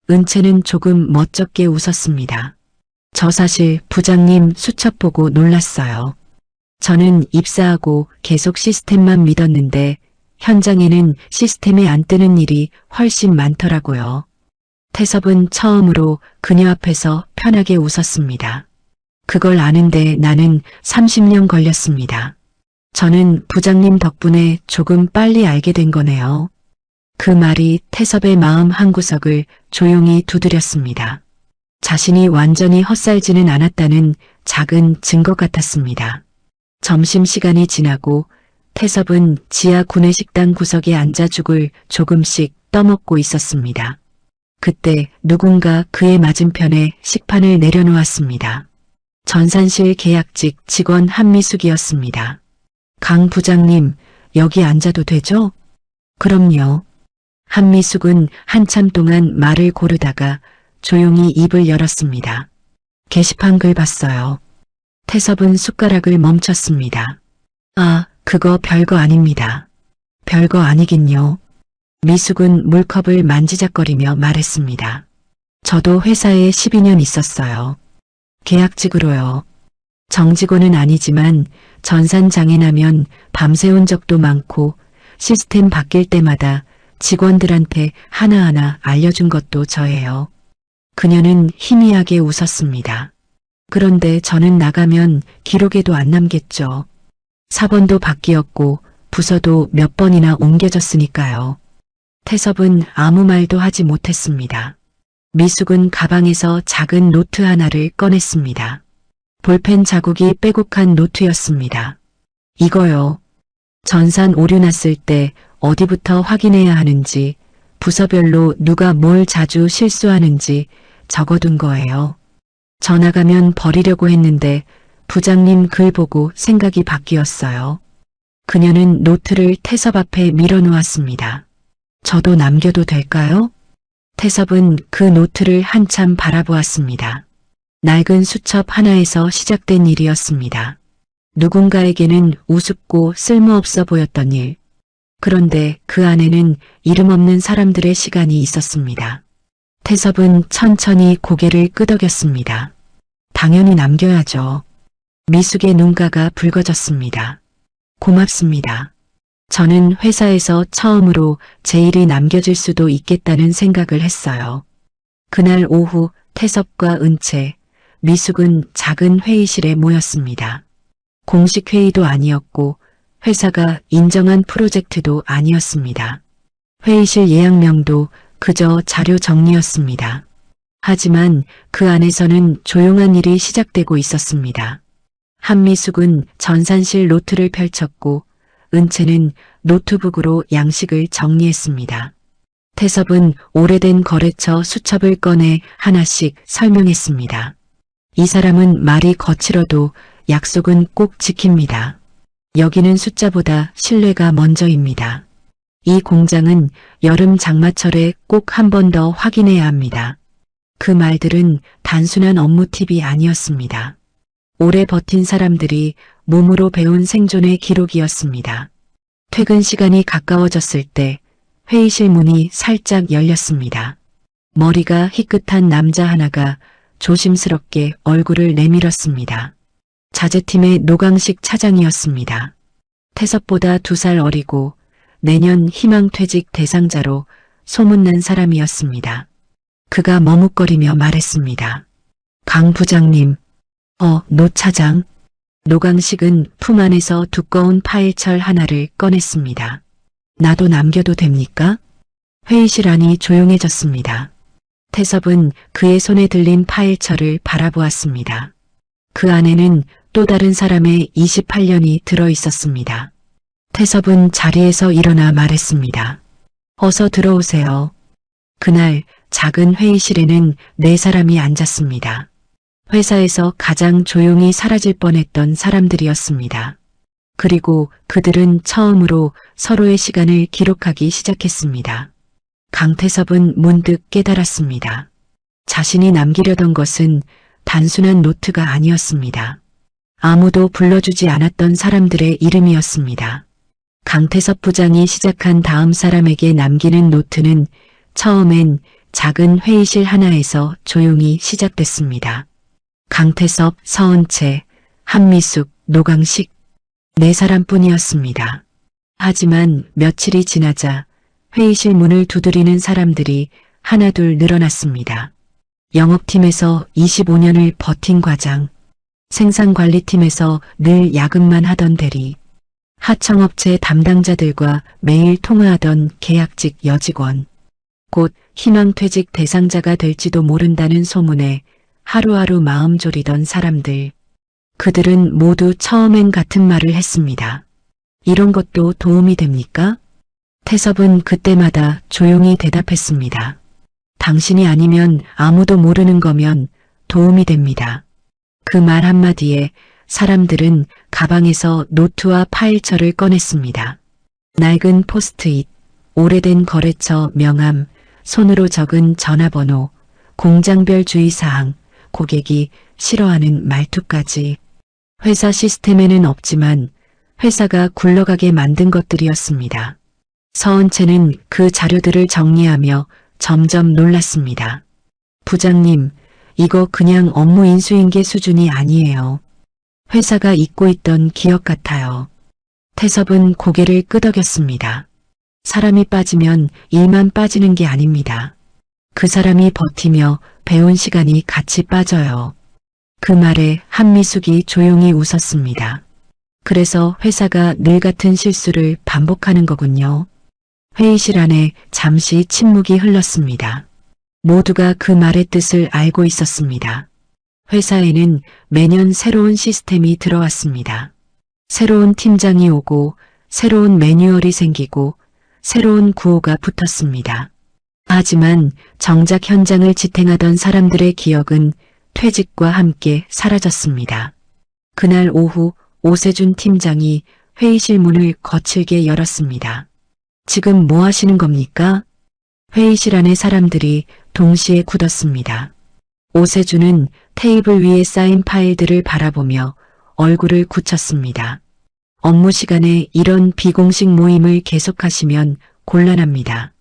은채는 조금 멋쩍게 웃었습니다. 저 사실 부장님 수첩 보고 놀랐어요. 저는 입사하고 계속 시스템만 믿었는데 현장에는 시스템에 안 뜨는 일이 훨씬 많더라고요. 태섭은 처음으로 그녀 앞에서 편하게 웃었습니다. 그걸 아는데 나는 30년 걸렸습니다. 저는 부장님 덕분에 조금 빨리 알게 된 거네요. 그 말이 태섭의 마음 한구석을 조용히 두드렸습니다. 자신이 완전히 헛살지는 않았다는 작은 증거 같았습니다. 점심시간이 지나고 태섭은 지하 구내식당 구석에 앉아 죽을 조금씩 떠먹고 있었습니다. 그때 누군가 그의 맞은편에 식판을 내려놓았습니다. 전산실 계약직 직원 한미숙이었습니다. 강 부장님, 여기 앉아도 되죠? 그럼요. 한미숙은 한참 동안 말을 고르다가 조용히 입을 열었습니다. 게시판 글 봤어요. 태섭은 숟가락을 멈췄습니다. 아, 그거 별거 아닙니다. 별거 아니긴요. 미숙은 물컵을 만지작거리며 말했습니다. 저도 회사에 12년 있었어요. 계약직으로요. 정직원은 아니지만 전산장애 나면 밤새운 적도 많고 시스템 바뀔 때마다 직원들한테 하나하나 알려준 것도 저예요. 그녀는 희미하게 웃었습니다. 그런데 저는 나가면 기록에도 안 남겠죠. 사번도 바뀌었고 부서도 몇 번이나 옮겨졌으니까요. 태섭은 아무 말도 하지 못했습니다. 미숙은 가방에서 작은 노트 하나를 꺼냈습니다. 볼펜 자국이 빼곡한 노트였습니다. 이거요. 전산 오류 났을 때 어디부터 확인해야 하는지, 부서별로 누가 뭘 자주 실수하는지 적어둔 거예요. 전화 가면 버리려고 했는데 부장님 글 보고 생각이 바뀌었어요. 그녀는 노트를 태섭 앞에 밀어놓았습니다. 저도 남겨도 될까요? 태섭은 그 노트를 한참 바라보았습니다. 낡은 수첩 하나에서 시작된 일이었습니다. 누군가에게는 우습고 쓸모없어 보였던 일. 그런데 그 안에는 이름 없는 사람들의 시간이 있었습니다. 태섭은 천천히 고개를 끄덕였습니다. 당연히 남겨야죠. 미숙의 눈가가 붉어졌습니다. 고맙습니다. 저는 회사에서 처음으로 제 일이 남겨질 수도 있겠다는 생각을 했어요. 그날 오후 태섭과 은채, 미숙은 작은 회의실에 모였습니다. 공식 회의도 아니었고 회사가 인정한 프로젝트도 아니었습니다. 회의실 예약명도 그저 자료 정리였습니다. 하지만 그 안에서는 조용한 일이 시작되고 있었습니다. 한미숙은 전산실 노트를 펼쳤고 은채는 노트북으로 양식을 정리했습니다. 태섭은 오래된 거래처 수첩을 꺼내 하나씩 설명했습니다. 이 사람은 말이 거칠어도 약속은 꼭 지킵니다. 여기는 숫자보다 신뢰가 먼저입니다. 이 공장은 여름 장마철에 꼭 한 번 더 확인해야 합니다. 그 말들은 단순한 업무 팁이 아니었습니다. 오래 버틴 사람들이 몸으로 배운 생존의 기록이었습니다. 퇴근 시간이 가까워졌을 때 회의실 문이 살짝 열렸습니다. 머리가 희끗한 남자 하나가 조심스럽게 얼굴을 내밀었습니다. 자재팀의 노강식 차장이었습니다. 태섭보다 2살 어리고 내년 희망퇴직 대상자로 소문난 사람이었습니다. 그가 머뭇거리며 말했습니다. 강 부장님, 노 차장. 노강식은 품 안에서 두꺼운 파일철 하나를 꺼냈습니다. 나도 남겨도 됩니까? 회의실 안이 조용해졌습니다. 태섭은 그의 손에 들린 파일철을 바라보았습니다. 그 안에는 또 다른 사람의 28년이 들어있었습니다. 태섭은 자리에서 일어나 말했습니다. 어서 들어오세요. 그날 작은 회의실에는 4사람이 앉았습니다. 회사에서 가장 조용히 사라질 뻔했던 사람들이었습니다. 그리고 그들은 처음으로 서로의 시간을 기록하기 시작했습니다. 강태섭은 문득 깨달았습니다. 자신이 남기려던 것은 단순한 노트가 아니었습니다. 아무도 불러주지 않았던 사람들의 이름이었습니다. 강태섭 부장이 시작한 다음 사람에게 남기는 노트는 처음엔 작은 회의실 하나에서 조용히 시작됐습니다. 강태섭, 서은채, 한미숙, 노강식 4사람뿐이었습니다. 하지만 며칠이 지나자 회의실 문을 두드리는 사람들이 하나둘 늘어났습니다. 영업팀에서 25년을 버틴 과장, 생산관리팀에서 늘 야근만 하던 대리, 하청업체 담당자들과 매일 통화하던 계약직 여직원, 곧 희망퇴직 대상자가 될지도 모른다는 소문에 하루하루 마음 졸이던 사람들. 그들은 모두 처음엔 같은 말을 했습니다. 이런 것도 도움이 됩니까? 태섭은 그때마다 조용히 대답했습니다. 당신이 아니면 아무도 모르는 거면 도움이 됩니다. 그 말 한마디에 사람들은 가방에서 노트와 파일철을 꺼냈습니다. 낡은 포스트잇, 오래된 거래처 명함, 손으로 적은 전화번호, 공장별 주의사항, 고객이 싫어하는 말투까지. 회사 시스템에는 없지만 회사가 굴러가게 만든 것들이었습니다. 서은채는 그 자료들을 정리하며 점점 놀랐습니다. 부장님, 이거 그냥 업무 인수인계 수준이 아니에요. 회사가 잊고 있던 기억 같아요. 태섭은 고개를 끄덕였습니다. 사람이 빠지면 일만 빠지는 게 아닙니다. 그 사람이 버티며 배운 시간이 같이 빠져요. 그 말에 한미숙이 조용히 웃었습니다. 그래서 회사가 늘 같은 실수를 반복하는 거군요. 회의실 안에 잠시 침묵이 흘렀습니다. 모두가 그 말의 뜻을 알고 있었습니다. 회사에는 매년 새로운 시스템이 들어왔습니다. 새로운 팀장이 오고 새로운 매뉴얼이 생기고 새로운 구호가 붙었습니다. 하지만 정작 현장을 지탱하던 사람들의 기억은 퇴직과 함께 사라졌습니다. 그날 오후 오세준 팀장이 회의실 문을 거칠게 열었습니다. 지금 뭐 하시는 겁니까? 회의실 안의 사람들이 동시에 굳었습니다. 오세준은 테이블 위에 쌓인 파일들을 바라보며 얼굴을 굳혔습니다. 업무 시간에 이런 비공식 모임을 계속하시면 곤란합니다.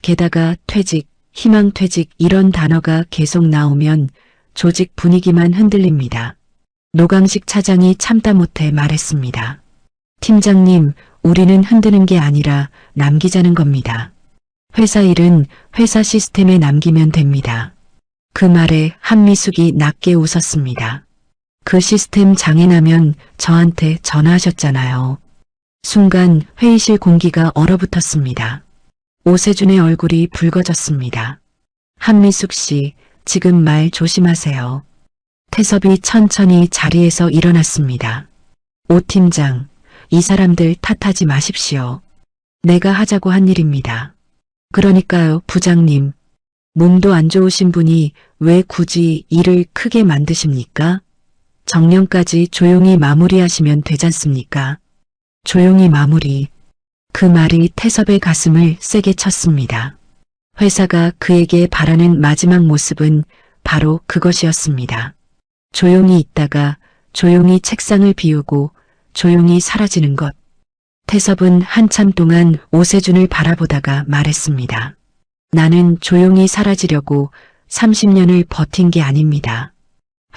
게다가 퇴직, 희망퇴직 이런 단어가 계속 나오면 조직 분위기만 흔들립니다. 노강식 차장이 참다 못해 말했습니다. 팀장님, 우리는 흔드는 게 아니라 남기자는 겁니다. 회사 일은 회사 시스템에 남기면 됩니다. 그 말에 한미숙이 낮게 웃었습니다. 그 시스템 장애나면 저한테 전화하셨잖아요. 순간 회의실 공기가 얼어붙었습니다. 오세준의 얼굴이 붉어졌습니다. 한미숙 씨, 지금 말 조심하세요. 태섭이 천천히 자리에서 일어났습니다. 오 팀장, 이 사람들 탓하지 마십시오. 내가 하자고 한 일입니다. 그러니까요, 부장님. 몸도 안 좋으신 분이 왜 굳이 일을 크게 만드십니까? 정년까지 조용히 마무리하시면 되잖습니까? 조용히 마무리. 그 말이 태섭의 가슴을 세게 쳤습니다. 회사가 그에게 바라는 마지막 모습은 바로 그것이었습니다. 조용히 있다가 조용히 책상을 비우고 조용히 사라지는 것. 태섭은 한참 동안 오세준을 바라보다가 말했습니다. 나는 조용히 사라지려고 30년을 버틴 게 아닙니다.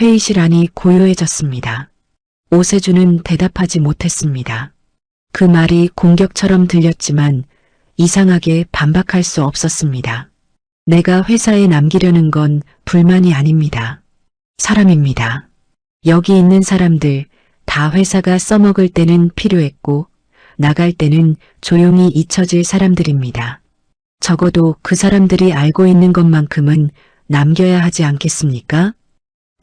회의실 안이 고요해졌습니다. 오세준은 대답하지 못했습니다. 그 말이 공격처럼 들렸지만 이상하게 반박할 수 없었습니다. 내가 회사에 남기려는 건 불만이 아닙니다. 사람입니다. 여기 있는 사람들 다 회사가 써먹을 때는 필요했고 나갈 때는 조용히 잊혀질 사람들입니다. 적어도 그 사람들이 알고 있는 것만큼은 남겨야 하지 않겠습니까?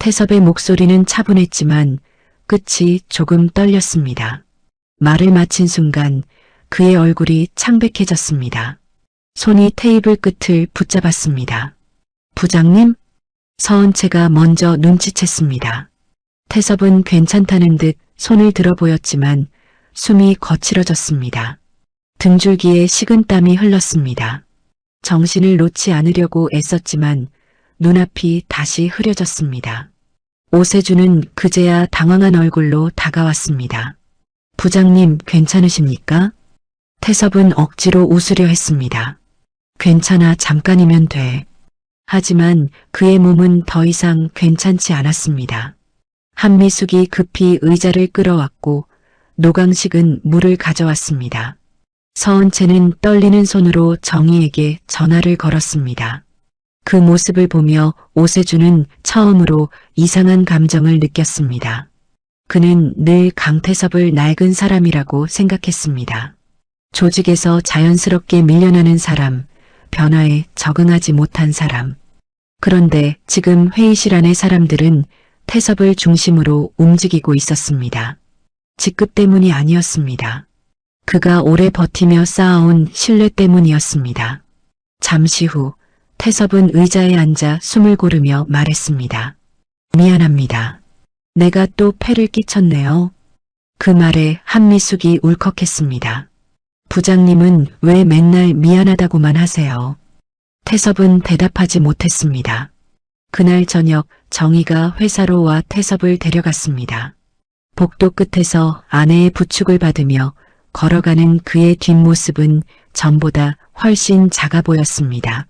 태섭의 목소리는 차분했지만 끝이 조금 떨렸습니다. 말을 마친 순간 그의 얼굴이 창백해졌습니다. 손이 테이블 끝을 붙잡았습니다. 부장님? 서은채가 먼저 눈치챘습니다. 태섭은 괜찮다는 듯 손을 들어 보였지만 숨이 거칠어졌습니다. 등줄기에 식은땀이 흘렀습니다. 정신을 놓지 않으려고 애썼지만 눈앞이 다시 흐려졌습니다. 오세준은 그제야 당황한 얼굴로 다가왔습니다. 부장님 괜찮으십니까? 태섭은 억지로 웃으려 했습니다. 괜찮아, 잠깐이면 돼. 하지만 그의 몸은 더 이상 괜찮지 않았습니다. 한미숙이 급히 의자를 끌어왔고 노강식은 물을 가져왔습니다. 서은채는 떨리는 손으로 정희에게 전화를 걸었습니다. 그 모습을 보며 오세준은 처음으로 이상한 감정을 느꼈습니다. 그는 늘 강태섭을 낡은 사람이라고 생각했습니다. 조직에서 자연스럽게 밀려나는 사람, 변화에 적응하지 못한 사람. 그런데 지금 회의실 안의 사람들은 태섭을 중심으로 움직이고 있었습니다. 직급 때문이 아니었습니다. 그가 오래 버티며 쌓아온 신뢰 때문이었습니다. 잠시 후 태섭은 의자에 앉아 숨을 고르며 말했습니다. 미안합니다. 내가 또 폐를 끼쳤네요. 그 말에 한미숙이 울컥했습니다. 부장님은 왜 맨날 미안하다고만 하세요? 태섭은 대답하지 못했습니다. 그날 저녁 정희가 회사로 와 태섭을 데려갔습니다. 복도 끝에서 아내의 부축을 받으며 걸어가는 그의 뒷모습은 전보다 훨씬 작아 보였습니다.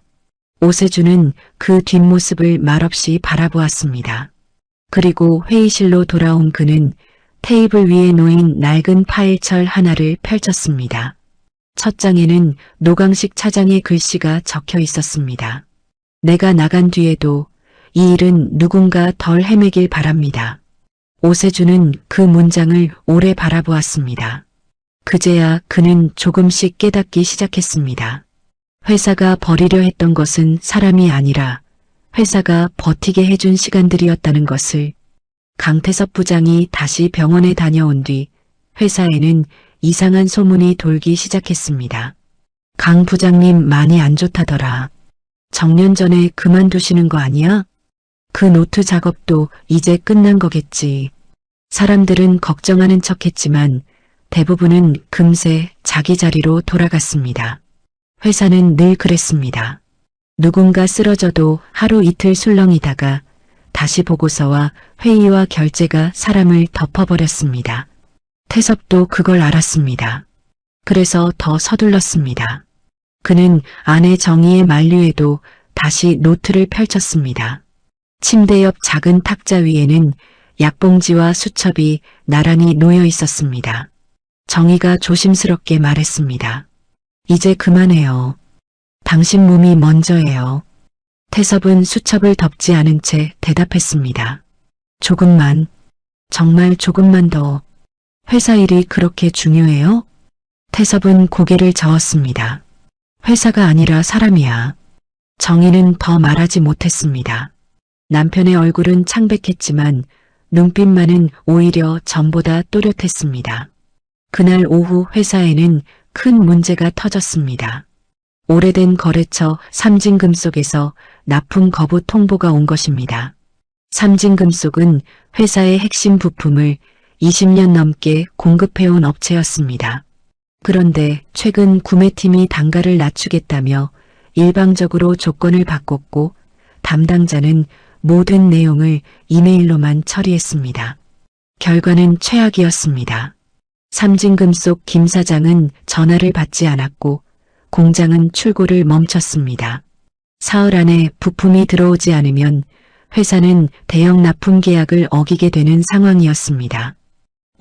오세준은 그 뒷모습을 말없이 바라보았습니다. 그리고 회의실로 돌아온 그는 테이블 위에 놓인 낡은 파일철 하나를 펼쳤습니다. 첫 장에는 노강식 차장의 글씨가 적혀 있었습니다. 내가 나간 뒤에도 이 일은 누군가 덜 헤매길 바랍니다. 오세준은 그 문장을 오래 바라보았습니다. 그제야 그는 조금씩 깨닫기 시작했습니다. 회사가 버리려 했던 것은 사람이 아니라 회사가 버티게 해준 시간들이었다는 것을. 강태섭 부장이 다시 병원에 다녀온 뒤 회사에는 이상한 소문이 돌기 시작했습니다. 강 부장님 많이 안 좋다더라. 정년 전에 그만두시는 거 아니야? 그 노트 작업도 이제 끝난 거겠지. 사람들은 걱정하는 척 했지만 대부분은 금세 자기 자리로 돌아갔습니다. 회사는 늘 그랬습니다. 누군가 쓰러져도 하루 이틀 술렁이다가 다시 보고서와 회의와 결제가 사람을 덮어버렸습니다. 태섭도 그걸 알았습니다. 그래서 더 서둘렀습니다. 그는 아내 정희의 만류에도 다시 노트를 펼쳤습니다. 침대 옆 작은 탁자 위에는 약봉지와 수첩이 나란히 놓여 있었습니다. 정희가 조심스럽게 말했습니다. 이제 그만해요. 당신 몸이 먼저예요. 태섭은 수첩을 덮지 않은 채 대답했습니다. 조금만, 정말 조금만 더. 회사 일이 그렇게 중요해요? 태섭은 고개를 저었습니다. 회사가 아니라 사람이야. 정희는 더 말하지 못했습니다. 남편의 얼굴은 창백했지만 눈빛만은 오히려 전보다 또렷했습니다. 그날 오후 회사에는 큰 문제가 터졌습니다. 오래된 거래처 삼진금속에서 납품 거부 통보가 온 것입니다. 삼진금속은 회사의 핵심 부품을 20년 넘게 공급해온 업체였습니다. 그런데 최근 구매팀이 단가를 낮추겠다며 일방적으로 조건을 바꿨고 담당자는 모든 내용을 이메일로만 처리했습니다. 결과는 최악이었습니다. 삼진금속 김 사장은 전화를 받지 않았고 공장은 출고를 멈췄습니다. 사흘 안에 부품이 들어오지 않으면 회사는 대형 납품 계약을 어기게 되는 상황이었습니다.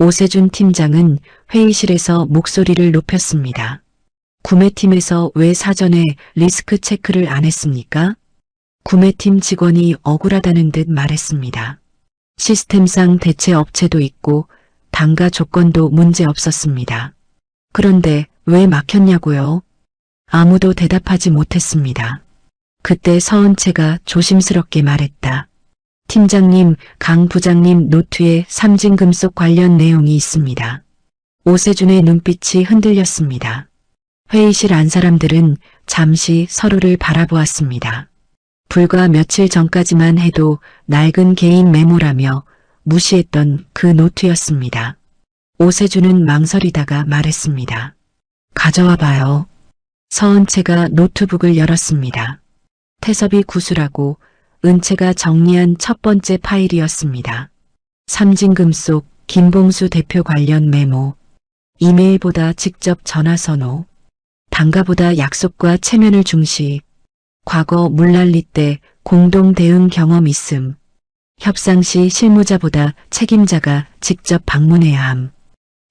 오세준 팀장은 회의실에서 목소리를 높였습니다. 구매팀에서 왜 사전에 리스크 체크를 안 했습니까? 구매팀 직원이 억울하다는 듯 말했습니다. 시스템상 대체 업체도 있고 단가 조건도 문제 없었습니다. 그런데 왜 막혔냐고요? 아무도 대답하지 못했습니다. 그때 서은채가 조심스럽게 말했다. 팀장님, 강 부장님 노트에 삼진금속 관련 내용이 있습니다. 오세준의 눈빛이 흔들렸습니다. 회의실 안 사람들은 잠시 서로를 바라보았습니다. 불과 며칠 전까지만 해도 낡은 개인 메모라며 무시했던 그 노트였습니다. 오세준은 망설이다가 말했습니다. 가져와 봐요. 서은채가 노트북을 열었습니다. 태섭이 구술하고 은채가 정리한 첫 번째 파일이었습니다. 삼진금속 김봉수 대표 관련 메모, 이메일보다 직접 전화선호, 단가보다 약속과 체면을 중시, 과거 물난리 때 공동 대응 경험 있음, 협상 시 실무자보다 책임자가 직접 방문해야 함,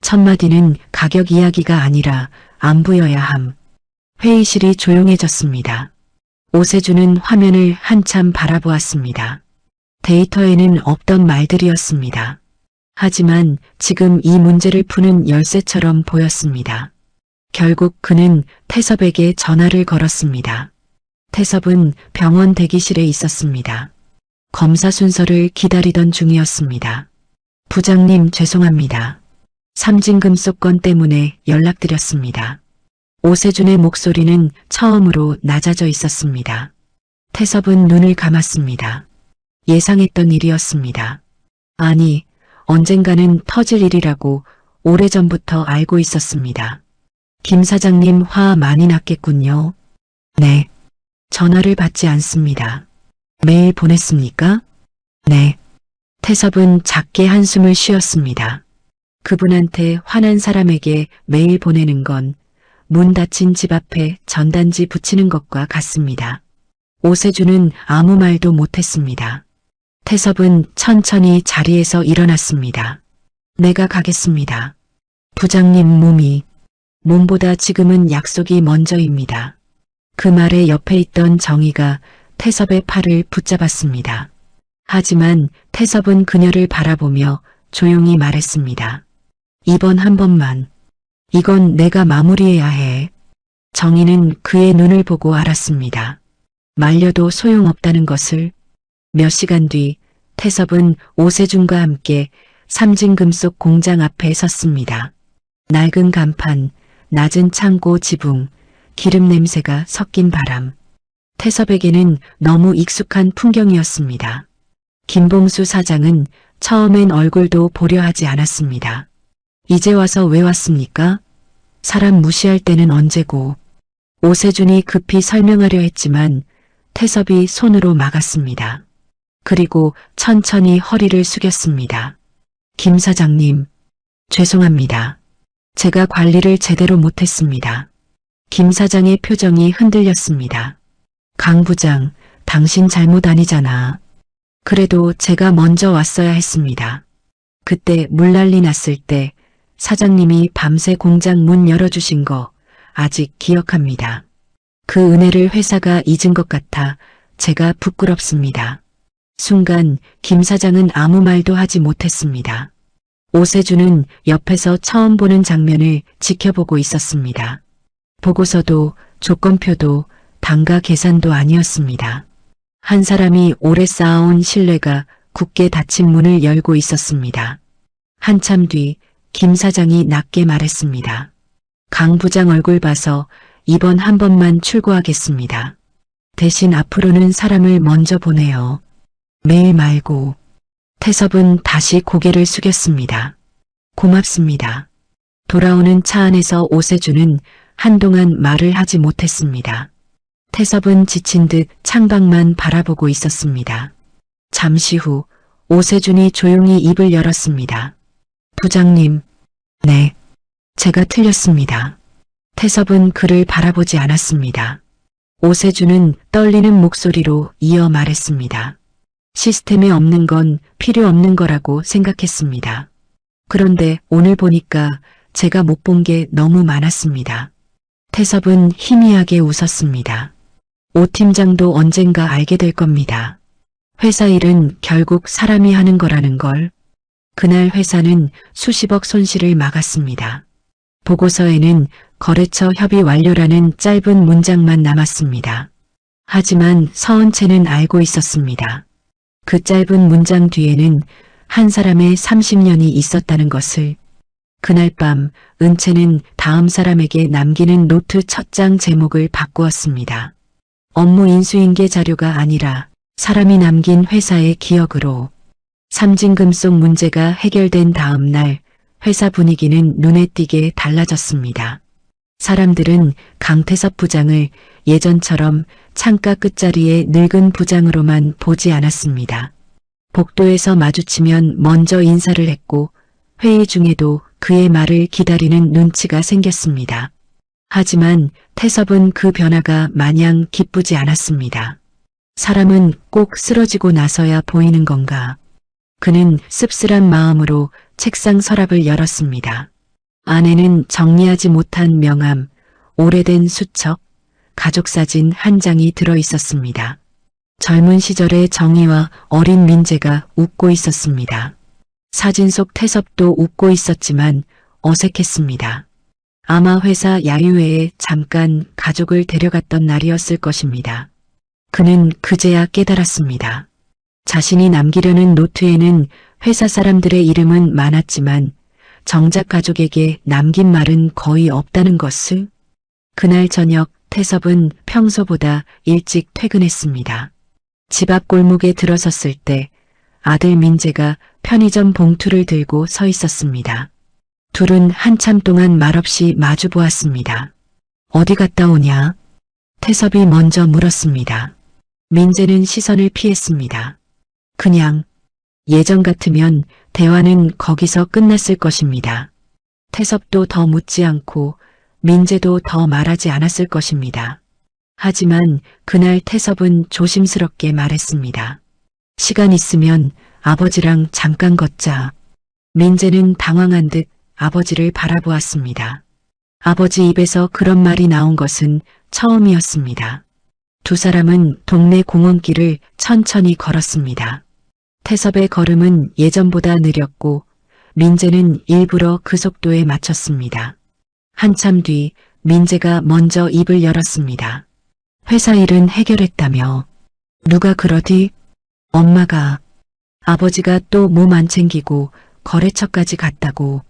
첫마디는 가격 이야기가 아니라 안부여야 함. 회의실이 조용해졌습니다. 오세준은 화면을 한참 바라보았습니다. 데이터에는 없던 말들이었습니다. 하지만 지금 이 문제를 푸는 열쇠처럼 보였습니다. 결국 그는 태섭에게 전화를 걸었습니다. 태섭은 병원 대기실에 있었습니다. 검사 순서를 기다리던 중이었습니다. 부장님 죄송합니다. 삼진금속 건 때문에 연락드렸습니다. 오세준의 목소리는 처음으로 낮아져 있었습니다. 태섭은 눈을 감았습니다. 예상했던 일이었습니다. 아니, 언젠가는 터질 일이라고 오래전부터 알고 있었습니다. 김 사장님 화 많이 났겠군요. 네. 전화를 받지 않습니다. 메일 보냈습니까? 네. 태섭은 작게 한숨을 쉬었습니다. 그분한테 화난 사람에게 메일 보내는 건 문 닫힌 집 앞에 전단지 붙이는 것과 같습니다. 오세준은 아무 말도 못했습니다. 태섭은 천천히 자리에서 일어났습니다. 내가 가겠습니다. 부장님 몸보다 지금은 약속이 먼저입니다. 그 말에 옆에 있던 정희가 태섭의 팔을 붙잡았습니다. 하지만 태섭은 그녀를 바라보며 조용히 말했습니다. 이번 한 번만. 이건 내가 마무리해야 해. 정희는 그의 눈을 보고 알았습니다. 말려도 소용없다는 것을. 몇 시간 뒤 태섭은 오세준과 함께 삼진금속 공장 앞에 섰습니다. 낡은 간판, 낮은 창고 지붕, 기름 냄새가 섞인 바람. 태섭에게는 너무 익숙한 풍경이었습니다. 김봉수 사장은 처음엔 얼굴도 보려 하지 않았습니다. 이제 와서 왜 왔습니까? 사람 무시할 때는 언제고. 오세준이 급히 설명하려 했지만 태섭이 손으로 막았습니다. 그리고 천천히 허리를 숙였습니다. 김 사장님, 죄송합니다. 제가 관리를 제대로 못했습니다. 김 사장의 표정이 흔들렸습니다. 강 부장, 당신 잘못 아니잖아. 그래도 제가 먼저 왔어야 했습니다. 그때 물난리 났을 때 사장님이 밤새 공장 문 열어주신 거 아직 기억합니다. 그 은혜를 회사가 잊은 것 같아 제가 부끄럽습니다. 순간 김 사장은 아무 말도 하지 못했습니다. 오세준은 옆에서 처음 보는 장면을 지켜보고 있었습니다. 보고서도 조건표도 단가 계산도 아니었습니다. 한 사람이 오래 쌓아온 신뢰가 굳게 닫힌 문을 열고 있었습니다. 한참 뒤 김 사장이 낮게 말했습니다. 강 부장 얼굴 봐서 이번 한 번만 출고하겠습니다. 대신 앞으로는 사람을 먼저 보내요. 매일 말고. 태섭은 다시 고개를 숙였습니다. 고맙습니다. 돌아오는 차 안에서 오세준은 한동안 말을 하지 못했습니다. 태섭은 지친 듯 창밖만 바라보고 있었습니다. 잠시 후 오세준이 조용히 입을 열었습니다. 부장님, 네, 제가 틀렸습니다. 태섭은 그를 바라보지 않았습니다. 오세준은 떨리는 목소리로 이어 말했습니다. 시스템에 없는 건 필요 없는 거라고 생각했습니다. 그런데 오늘 보니까 제가 못 본 게 너무 많았습니다. 태섭은 희미하게 웃었습니다. 오 팀장도 언젠가 알게 될 겁니다. 회사 일은 결국 사람이 하는 거라는 걸. 그날 회사는 수십억 손실을 막았습니다. 보고서에는 거래처 협의 완료라는 짧은 문장만 남았습니다. 하지만 서은채는 알고 있었습니다. 그 짧은 문장 뒤에는 한 사람의 30년이 있었다는 것을. 그날 밤 은채는 다음 사람에게 남기는 노트 첫 장 제목을 바꾸었습니다. 업무 인수인계 자료가 아니라 사람이 남긴 회사의 기억으로. 삼진금속 문제가 해결된 다음 날 회사 분위기는 눈에 띄게 달라졌습니다. 사람들은 강태섭 부장을 예전처럼 창가 끝자리의 늙은 부장으로만 보지 않았습니다. 복도에서 마주치면 먼저 인사를 했고 회의 중에도 그의 말을 기다리는 눈치가 생겼습니다. 하지만 태섭은 그 변화가 마냥 기쁘지 않았습니다. 사람은 꼭 쓰러지고 나서야 보이는 건가? 그는 씁쓸한 마음으로 책상 서랍을 열었습니다. 안에는 정리하지 못한 명함, 오래된 수첩, 가족사진 한 장이 들어 있었습니다. 젊은 시절의 정의와 어린 민재가 웃고 있었습니다. 사진 속 태섭도 웃고 있었지만 어색했습니다. 아마 회사 야유회에 잠깐 가족을 데려갔던 날이었을 것입니다. 그는 그제야 깨달았습니다. 자신이 남기려는 노트에는 회사 사람들의 이름은 많았지만 정작 가족에게 남긴 말은 거의 없다는 것을. 그날 저녁 태섭은 평소보다 일찍 퇴근했습니다. 집 앞 골목에 들어섰을 때 아들 민재가 편의점 봉투를 들고 서 있었습니다. 둘은 한참 동안 말없이 마주 보았습니다. 어디 갔다 오냐? 태섭이 먼저 물었습니다. 민재는 시선을 피했습니다. 그냥. 예전 같으면 대화는 거기서 끝났을 것입니다. 태섭도 더 묻지 않고 민재도 더 말하지 않았을 것입니다. 하지만 그날 태섭은 조심스럽게 말했습니다. 시간 있으면 아버지랑 잠깐 걷자. 민재는 당황한 듯 아버지를 바라보았습니다. 아버지 입에서 그런 말이 나온 것은 처음이었습니다. 두 사람은 동네 공원길을 천천히 걸었습니다. 태섭의 걸음은 예전보다 느렸고 민재는 일부러 그 속도에 맞췄습니다. 한참 뒤 민재가 먼저 입을 열었습니다. 회사 일은 해결했다며. 누가 그러디? 엄마가. 아버지가 또 몸 안 챙기고 거래처까지 갔다고.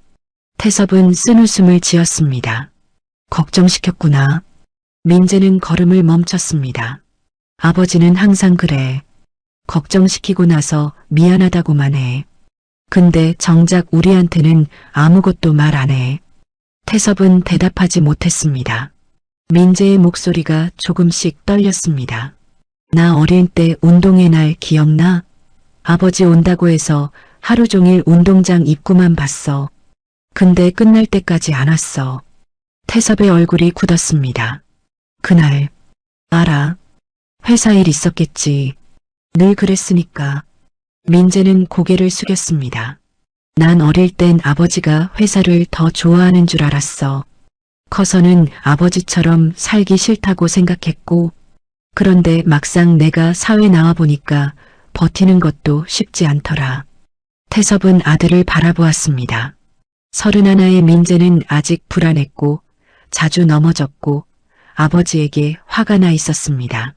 태섭은 쓴웃음을 지었습니다. 걱정시켰구나. 민재는 걸음을 멈췄습니다. 아버지는 항상 그래. 걱정시키고 나서 미안하다고만 해. 근데 정작 우리한테는 아무것도 말 안 해. 태섭은 대답하지 못했습니다. 민재의 목소리가 조금씩 떨렸습니다. 나 어릴 때 운동회 날 기억나? 아버지 온다고 해서 하루 종일 운동장 입구만 봤어. 근데 끝날 때까지 안 왔어. 태섭의 얼굴이 굳었습니다. 그날, 알아. 회사 일 있었겠지. 늘 그랬으니까. 민재는 고개를 숙였습니다. 난 어릴 땐 아버지가 회사를 더 좋아하는 줄 알았어. 커서는 아버지처럼 살기 싫다고 생각했고, 그런데 막상 내가 사회 나와보니까 버티는 것도 쉽지 않더라. 태섭은 아들을 바라보았습니다. 31의 민재는 아직 불안했고, 자주 넘어졌고, 아버지에게 화가 나 있었습니다.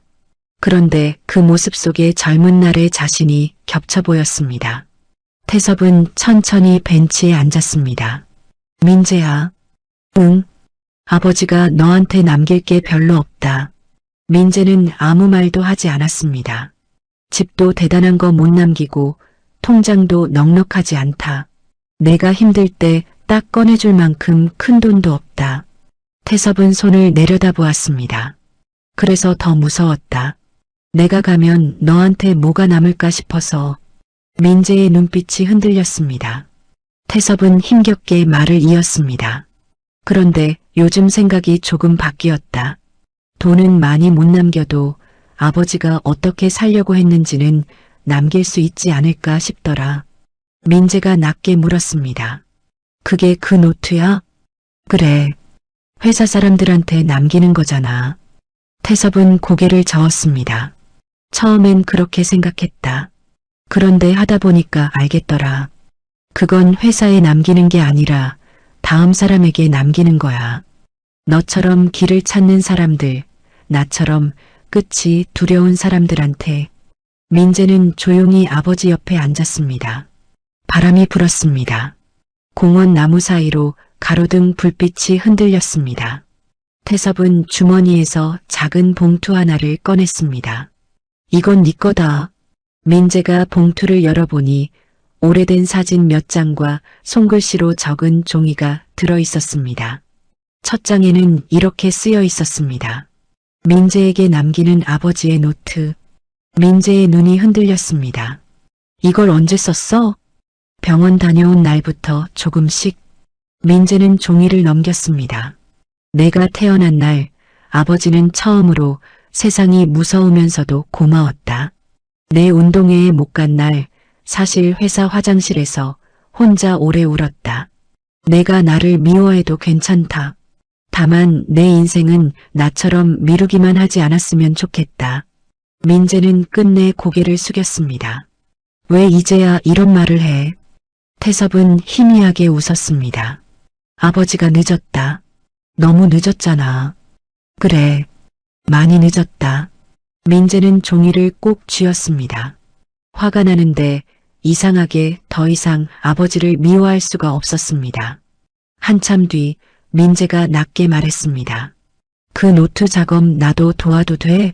그런데 그 모습 속에 젊은 날의 자신이 겹쳐 보였습니다. 태섭은 천천히 벤치에 앉았습니다. 민재야. 응. 아버지가 너한테 남길 게 별로 없다. 민재는 아무 말도 하지 않았습니다. 집도 대단한 거 못 남기고 통장도 넉넉하지 않다. 내가 힘들 때 딱 꺼내줄 만큼 큰 돈도 없다. 태섭은 손을 내려다보았습니다. 그래서 더 무서웠다. 내가 가면 너한테 뭐가 남을까 싶어서. 민재의 눈빛이 흔들렸습니다. 태섭은 힘겹게 말을 이었습니다. 그런데 요즘 생각이 조금 바뀌었다. 돈은 많이 못 남겨도 아버지가 어떻게 살려고 했는지는 남길 수 있지 않을까 싶더라. 민재가 낮게 물었습니다. 그게 그 노트야? 그래. 회사 사람들한테 남기는 거잖아. 태섭은 고개를 저었습니다. 처음엔 그렇게 생각했다. 그런데 하다 보니까 알겠더라. 그건 회사에 남기는 게 아니라 다음 사람에게 남기는 거야. 너처럼 길을 찾는 사람들, 나처럼 끝이 두려운 사람들한테. 민재는 조용히 아버지 옆에 앉았습니다. 바람이 불었습니다. 공원 나무 사이로 가로등 불빛이 흔들렸습니다. 태섭은 주머니에서 작은 봉투 하나를 꺼냈습니다. 이건 네 거다. 민재가 봉투를 열어보니 오래된 사진 몇 장과 손글씨로 적은 종이가 들어 있었습니다. 첫 장에는 이렇게 쓰여 있었습니다. 민재에게 남기는 아버지의 노트. 민재의 눈이 흔들렸습니다. 이걸 언제 썼어? 병원 다녀온 날부터 조금씩. 민재는 종이를 넘겼습니다. 내가 태어난 날 아버지는 처음으로 세상이 무서우면서도 고마웠다. 내 운동회에 못 간 날 사실 회사 화장실에서 혼자 오래 울었다. 내가 나를 미워해도 괜찮다. 다만 내 인생은 나처럼 미루기만 하지 않았으면 좋겠다. 민재는 끝내 고개를 숙였습니다. 왜 이제야 이런 말을 해? 태섭은 희미하게 웃었습니다. 아버지가 늦었다. 너무 늦었잖아. 그래, 많이 늦었다. 민재는 종이를 꼭 쥐었습니다. 화가 나는데 이상하게 더 이상 아버지를 미워할 수가 없었습니다. 한참 뒤 민재가 낮게 말했습니다. 그 노트 작업 나도 도와도 돼?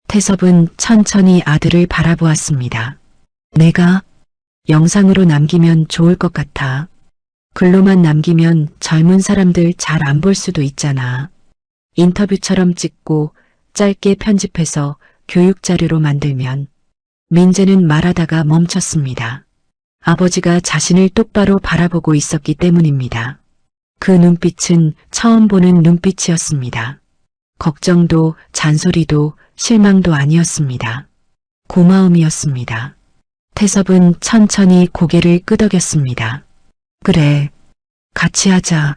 태섭은 천천히 아들을 바라보았습니다. 내가 영상으로 남기면 좋을 것 같아. 글로만 남기면 젊은 사람들 잘 안 볼 수도 있잖아. 인터뷰처럼 찍고 짧게 편집해서 교육 자료로 만들면. 민재는 말하다가 멈췄습니다. 아버지가 자신을 똑바로 바라보고 있었기 때문입니다. 그 눈빛은 처음 보는 눈빛이었습니다. 걱정도 잔소리도 실망도 아니었습니다. 고마움이었습니다. 태섭은 천천히 고개를 끄덕였습니다. 그래, 같이 하자.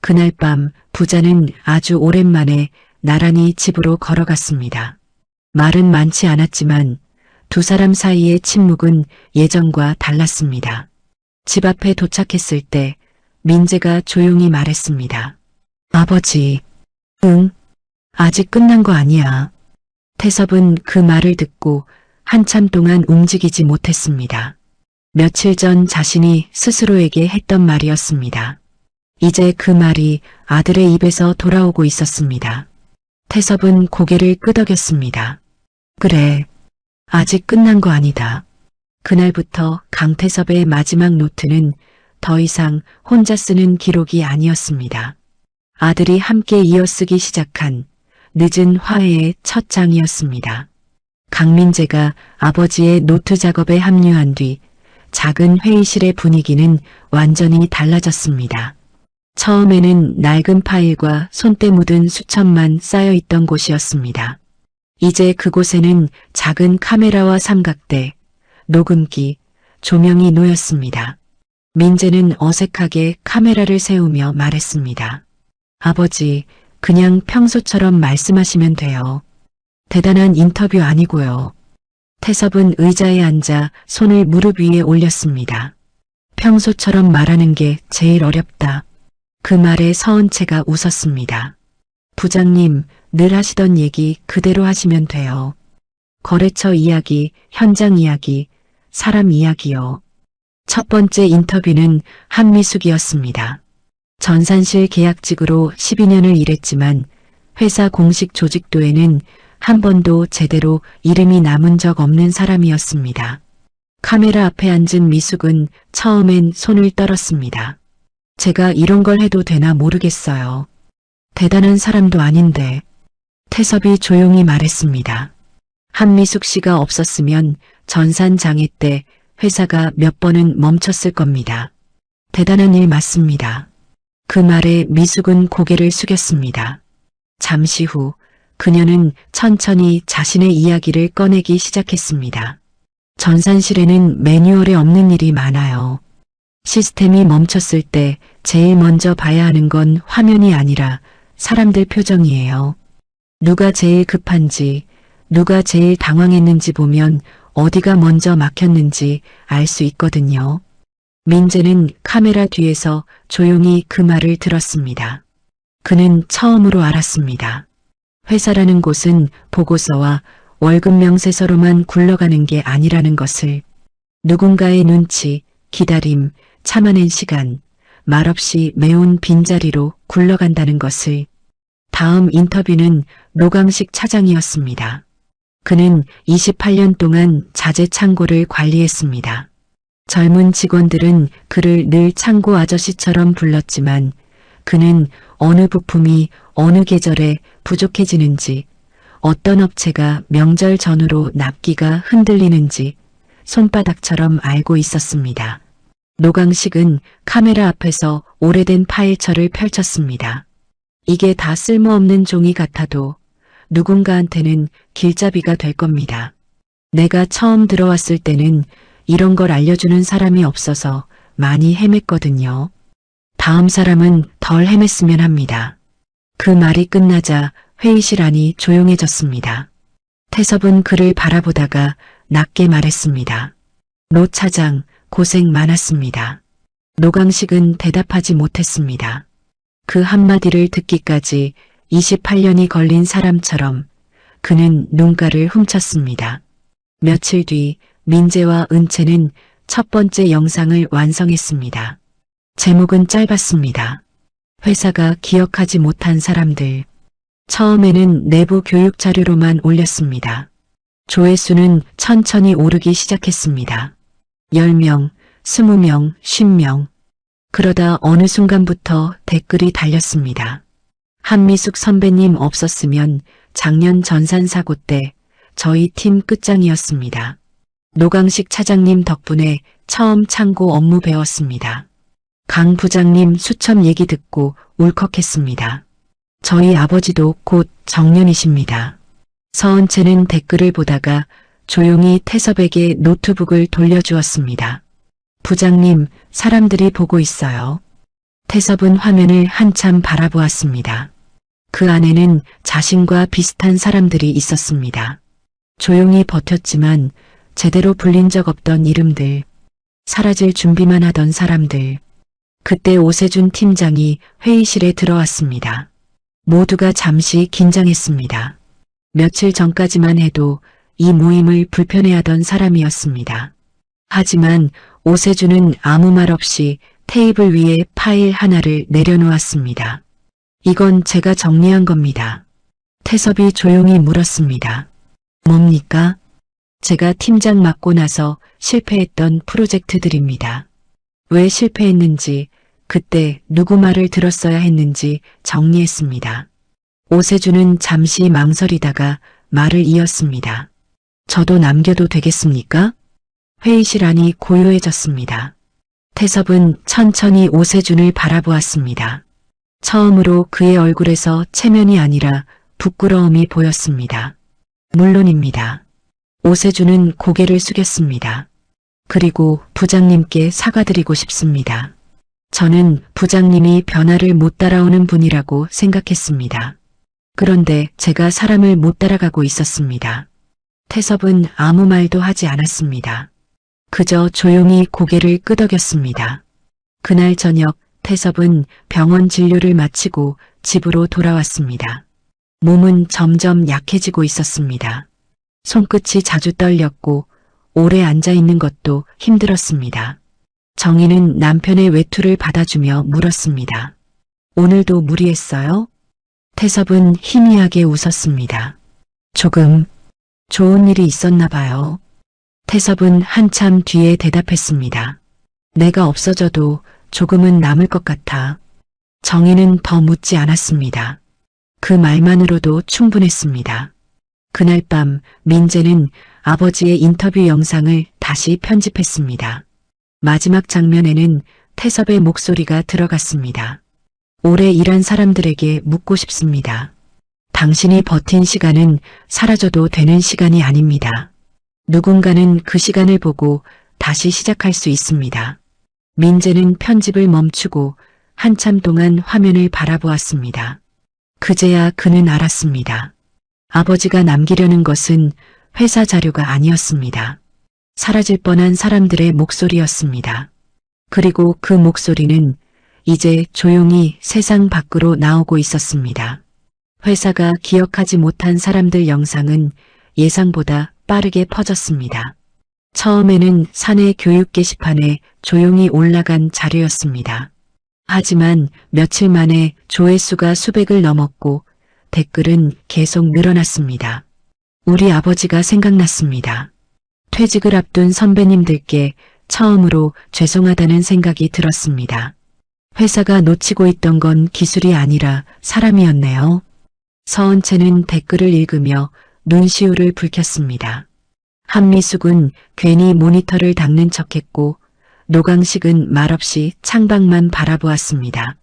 그날 밤 부자는 아주 오랜만에 나란히 집으로 걸어갔습니다. 말은 많지 않았지만 두 사람 사이의 침묵은 예전과 달랐습니다. 집 앞에 도착했을 때 민재가 조용히 말했습니다. 아버지, 응, 아직 끝난 거 아니야. 태섭은 그 말을 듣고 한참 동안 움직이지 못했습니다. 며칠 전 자신이 스스로에게 했던 말이었습니다. 이제 그 말이 아들의 입에서 돌아오고 있었습니다. 태섭은 고개를 끄덕였습니다. 그래. 아직 끝난 거 아니다. 그날부터 강태섭의 마지막 노트는 더 이상 혼자 쓰는 기록이 아니었습니다. 아들이 함께 이어쓰기 시작한 늦은 화해의 첫 장이었습니다. 강민재가 아버지의 노트 작업에 합류한 뒤 작은 회의실의 분위기는 완전히 달라졌습니다. 처음에는 낡은 파일과 손때 묻은 수첩만 쌓여있던 곳이었습니다. 이제 그곳에는 작은 카메라와 삼각대, 녹음기, 조명이 놓였습니다. 민재는 어색하게 카메라를 세우며 말했습니다. 아버지, 그냥 평소처럼 말씀하시면 돼요. 대단한 인터뷰 아니고요. 태섭은 의자에 앉아 손을 무릎 위에 올렸습니다. 평소처럼 말하는 게 제일 어렵다. 그 말에 서은채가 웃었습니다. 부장님, 늘 하시던 얘기 그대로 하시면 돼요. 거래처 이야기, 현장 이야기, 사람 이야기요. 첫 번째 인터뷰는 한미숙이었습니다. 전산실 계약직으로 12년을 일했지만 회사 공식 조직도에는 한 번도 제대로 이름이 남은 적 없는 사람이었습니다. 카메라 앞에 앉은 미숙은 처음엔 손을 떨었습니다. 제가 이런 걸 해도 되나 모르겠어요. 대단한 사람도 아닌데. 태섭이 조용히 말했습니다. 한미숙 씨가 없었으면 전산 장애 때 회사가 몇 번은 멈췄을 겁니다. 대단한 일 맞습니다. 그 말에 미숙은 고개를 숙였습니다. 잠시 후 그녀는 천천히 자신의 이야기를 꺼내기 시작했습니다. 전산실에는 매뉴얼에 없는 일이 많아요. 시스템이 멈췄을 때 제일 먼저 봐야 하는 건 화면이 아니라 사람들 표정이에요. 누가 제일 급한지, 누가 제일 당황했는지 보면 어디가 먼저 막혔는지 알 수 있거든요. 민재는 카메라 뒤에서 조용히 그 말을 들었습니다. 그는 처음으로 알았습니다. 회사라는 곳은 보고서와 월급 명세서로만 굴러가는 게 아니라는 것을. 누군가의 눈치, 기다림, 참아낸 시간, 말없이 메운 빈자리로 굴러간다는 것을. 다음 인터뷰는 노강식 차장이었습니다. 그는 28년 동안 자재 창고를 관리했습니다. 젊은 직원들은 그를 늘 창고 아저씨처럼 불렀지만 그는 어느 부품이 어느 계절에 부족해지는지, 어떤 업체가 명절 전후로 납기가 흔들리는지 손바닥처럼 알고 있었습니다. 노강식은 카메라 앞에서 오래된 파일처를 펼쳤습니다. 이게 다 쓸모없는 종이 같아도 누군가한테는 길잡이가 될 겁니다. 내가 처음 들어왔을 때는 이런 걸 알려주는 사람이 없어서 많이 헤맸거든요. 다음 사람은 덜 헤맸으면 합니다. 그 말이 끝나자 회의실 안이 조용해졌습니다. 태섭은 그를 바라보다가 낮게 말했습니다. 노 차장, 고생 많았습니다. 노강식은 대답하지 못했습니다. 그 한마디를 듣기까지 28년이 걸린 사람처럼 그는 눈가를 훔쳤습니다. 며칠 뒤 민재와 은채는 첫 번째 영상을 완성했습니다. 제목은 짧았습니다. 회사가 기억하지 못한 사람들. 처음에는 내부 교육 자료로만 올렸습니다. 조회수는 천천히 오르기 시작했습니다. 10명, 20명, 50명. 그러다 어느 순간부터 댓글이 달렸습니다. 한미숙 선배님 없었으면 작년 전산 사고 때 저희 팀 끝장이었습니다. 노강식 차장님 덕분에 처음 창고 업무 배웠습니다. 강 부장님 수첩 얘기 듣고 울컥했습니다. 저희 아버지도 곧 정년이십니다. 서은채는 댓글을 보다가 조용히 태섭에게 노트북을 돌려주었습니다. 부장님, 사람들이 보고 있어요. 태섭은 화면을 한참 바라보았습니다. 그 안에는 자신과 비슷한 사람들이 있었습니다. 조용히 버텼지만 제대로 불린 적 없던 이름들, 사라질 준비만 하던 사람들. 그때 오세준 팀장이 회의실에 들어왔습니다. 모두가 잠시 긴장했습니다. 며칠 전까지만 해도 이 모임을 불편해하던 사람이었습니다. 하지만 오세준은 아무 말 없이 테이블 위에 파일 하나를 내려놓았습니다. 이건 제가 정리한 겁니다. 태섭이 조용히 물었습니다. 뭡니까? 제가 팀장 맡고 나서 실패했던 프로젝트들입니다. 왜 실패했는지, 그때 누구 말을 들었어야 했는지 정리했습니다. 오세준은 잠시 망설이다가 말을 이었습니다. 저도 남겨도 되겠습니까? 회의실 안이 고요해졌습니다. 태섭은 천천히 오세준을 바라보았습니다. 처음으로 그의 얼굴에서 체면이 아니라 부끄러움이 보였습니다. 물론입니다. 오세준은 고개를 숙였습니다. 그리고 부장님께 사과드리고 싶습니다. 저는 부장님이 변화를 못 따라오는 분이라고 생각했습니다. 그런데 제가 사람을 못 따라가고 있었습니다. 태섭은 아무 말도 하지 않았습니다. 그저 조용히 고개를 끄덕였습니다. 그날 저녁 태섭은 병원 진료를 마치고 집으로 돌아왔습니다. 몸은 점점 약해지고 있었습니다. 손끝이 자주 떨렸고 오래 앉아 있는 것도 힘들었습니다. 정희는 남편의 외투를 받아주며 물었습니다. 오늘도 무리했어요? 태섭은 희미하게 웃었습니다. 조금 좋은 일이 있었나 봐요. 태섭은 한참 뒤에 대답했습니다. 내가 없어져도 조금은 남을 것 같아. 정희는 더 묻지 않았습니다. 그 말만으로도 충분했습니다. 그날 밤 민재는 아버지의 인터뷰 영상을 다시 편집했습니다. 마지막 장면에는 태섭의 목소리가 들어갔습니다. 오래 일한 사람들에게 묻고 싶습니다. 당신이 버틴 시간은 사라져도 되는 시간이 아닙니다. 누군가는 그 시간을 보고 다시 시작할 수 있습니다. 민재는 편집을 멈추고 한참 동안 화면을 바라보았습니다. 그제야 그는 알았습니다. 아버지가 남기려는 것은 회사 자료가 아니었습니다. 사라질 뻔한 사람들의 목소리였습니다. 그리고 그 목소리는 이제 조용히 세상 밖으로 나오고 있었습니다. 회사가 기억하지 못한 사람들 영상은 예상보다 빠르게 퍼졌습니다. 처음에는 사내 교육 게시판에 조용히 올라간 자료였습니다. 하지만 며칠 만에 조회수가 수백을 넘었고 댓글은 계속 늘어났습니다. 우리 아버지가 생각났습니다. 퇴직을 앞둔 선배님들께 처음으로 죄송하다는 생각이 들었습니다. 회사가 놓치고 있던 건 기술이 아니라 사람이었네요. 서은채는 댓글을 읽으며 눈시울을 붉혔습니다. 한미숙은 괜히 모니터를 닦는 척했고 노강식은 말없이 창밖만 바라보았습니다.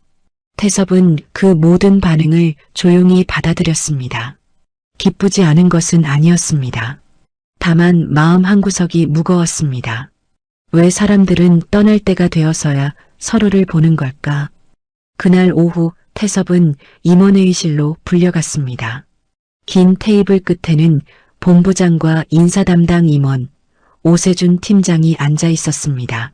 태섭은 그 모든 반응을 조용히 받아들였습니다. 기쁘지 않은 것은 아니었습니다. 다만 마음 한구석이 무거웠습니다. 왜 사람들은 떠날 때가 되어서야 서로를 보는 걸까? 그날 오후 태섭은 임원회의실로 불려갔습니다. 긴 테이블 끝에는 본부장과 인사 담당 임원, 오세준 팀장이 앉아 있었습니다.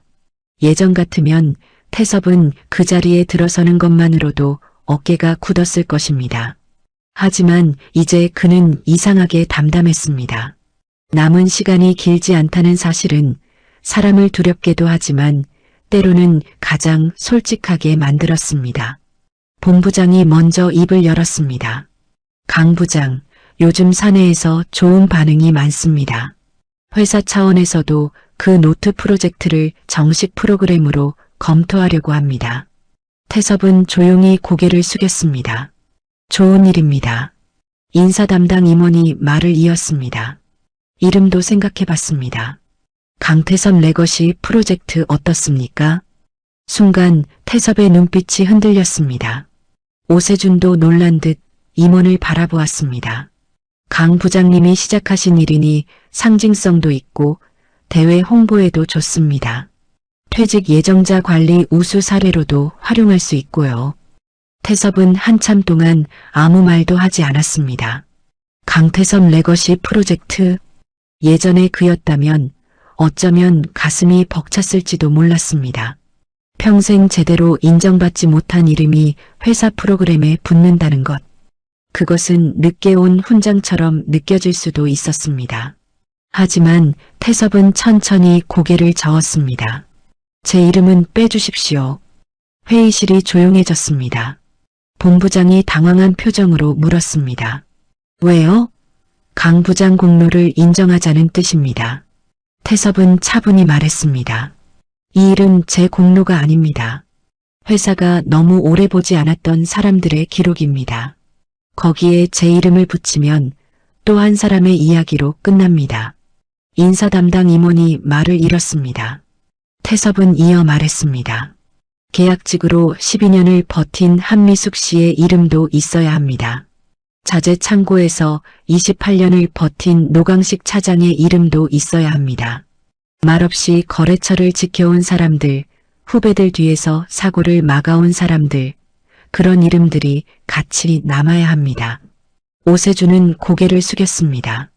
예전 같으면 태섭은 그 자리에 들어서는 것만으로도 어깨가 굳었을 것입니다. 하지만 이제 그는 이상하게 담담했습니다. 남은 시간이 길지 않다는 사실은 사람을 두렵게도 하지만 때로는 가장 솔직하게 만들었습니다. 본부장이 먼저 입을 열었습니다. 강 부장, 요즘 사내에서 좋은 반응이 많습니다. 회사 차원에서도 그 노트 프로젝트를 정식 프로그램으로 검토하려고 합니다. 태섭은 조용히 고개를 숙였습니다. 좋은 일입니다. 인사 담당 임원이 말을 이었습니다. 이름도 생각해봤습니다. 강태섭 레거시 프로젝트 어떻습니까? 순간 태섭의 눈빛이 흔들렸습니다. 오세준도 놀란 듯 임원을 바라보았습니다. 강 부장님이 시작하신 일이니 상징성도 있고 대외 홍보에도 좋습니다. 퇴직 예정자 관리 우수 사례로도 활용할 수 있고요. 태섭은 한참 동안 아무 말도 하지 않았습니다. 강태섭 레거시 프로젝트, 예전에 그였다면 어쩌면 가슴이 벅찼을지도 몰랐습니다. 평생 제대로 인정받지 못한 이름이 회사 프로그램에 붙는다는 것. 그것은 늦게 온 훈장처럼 느껴질 수도 있었습니다. 하지만 태섭은 천천히 고개를 저었습니다. 제 이름은 빼주십시오. 회의실이 조용해졌습니다. 본부장이 당황한 표정으로 물었습니다. 왜요? 강 부장 공로를 인정하자는 뜻입니다. 태섭은 차분히 말했습니다. 이 일은 제 공로가 아닙니다. 회사가 너무 오래 보지 않았던 사람들의 기록입니다. 거기에 제 이름을 붙이면 또 한 사람의 이야기로 끝납니다. 인사 담당 임원이 말을 잃었습니다. 태섭은 이어 말했습니다. 계약직으로 12년을 버틴 한미숙 씨의 이름도 있어야 합니다. 자재 창고에서 28년을 버틴 노강식 차장의 이름도 있어야 합니다. 말없이 거래처를 지켜온 사람들, 후배들 뒤에서 사고를 막아온 사람들, 그런 이름들이 같이 남아야 합니다. 오세준은 고개를 숙였습니다.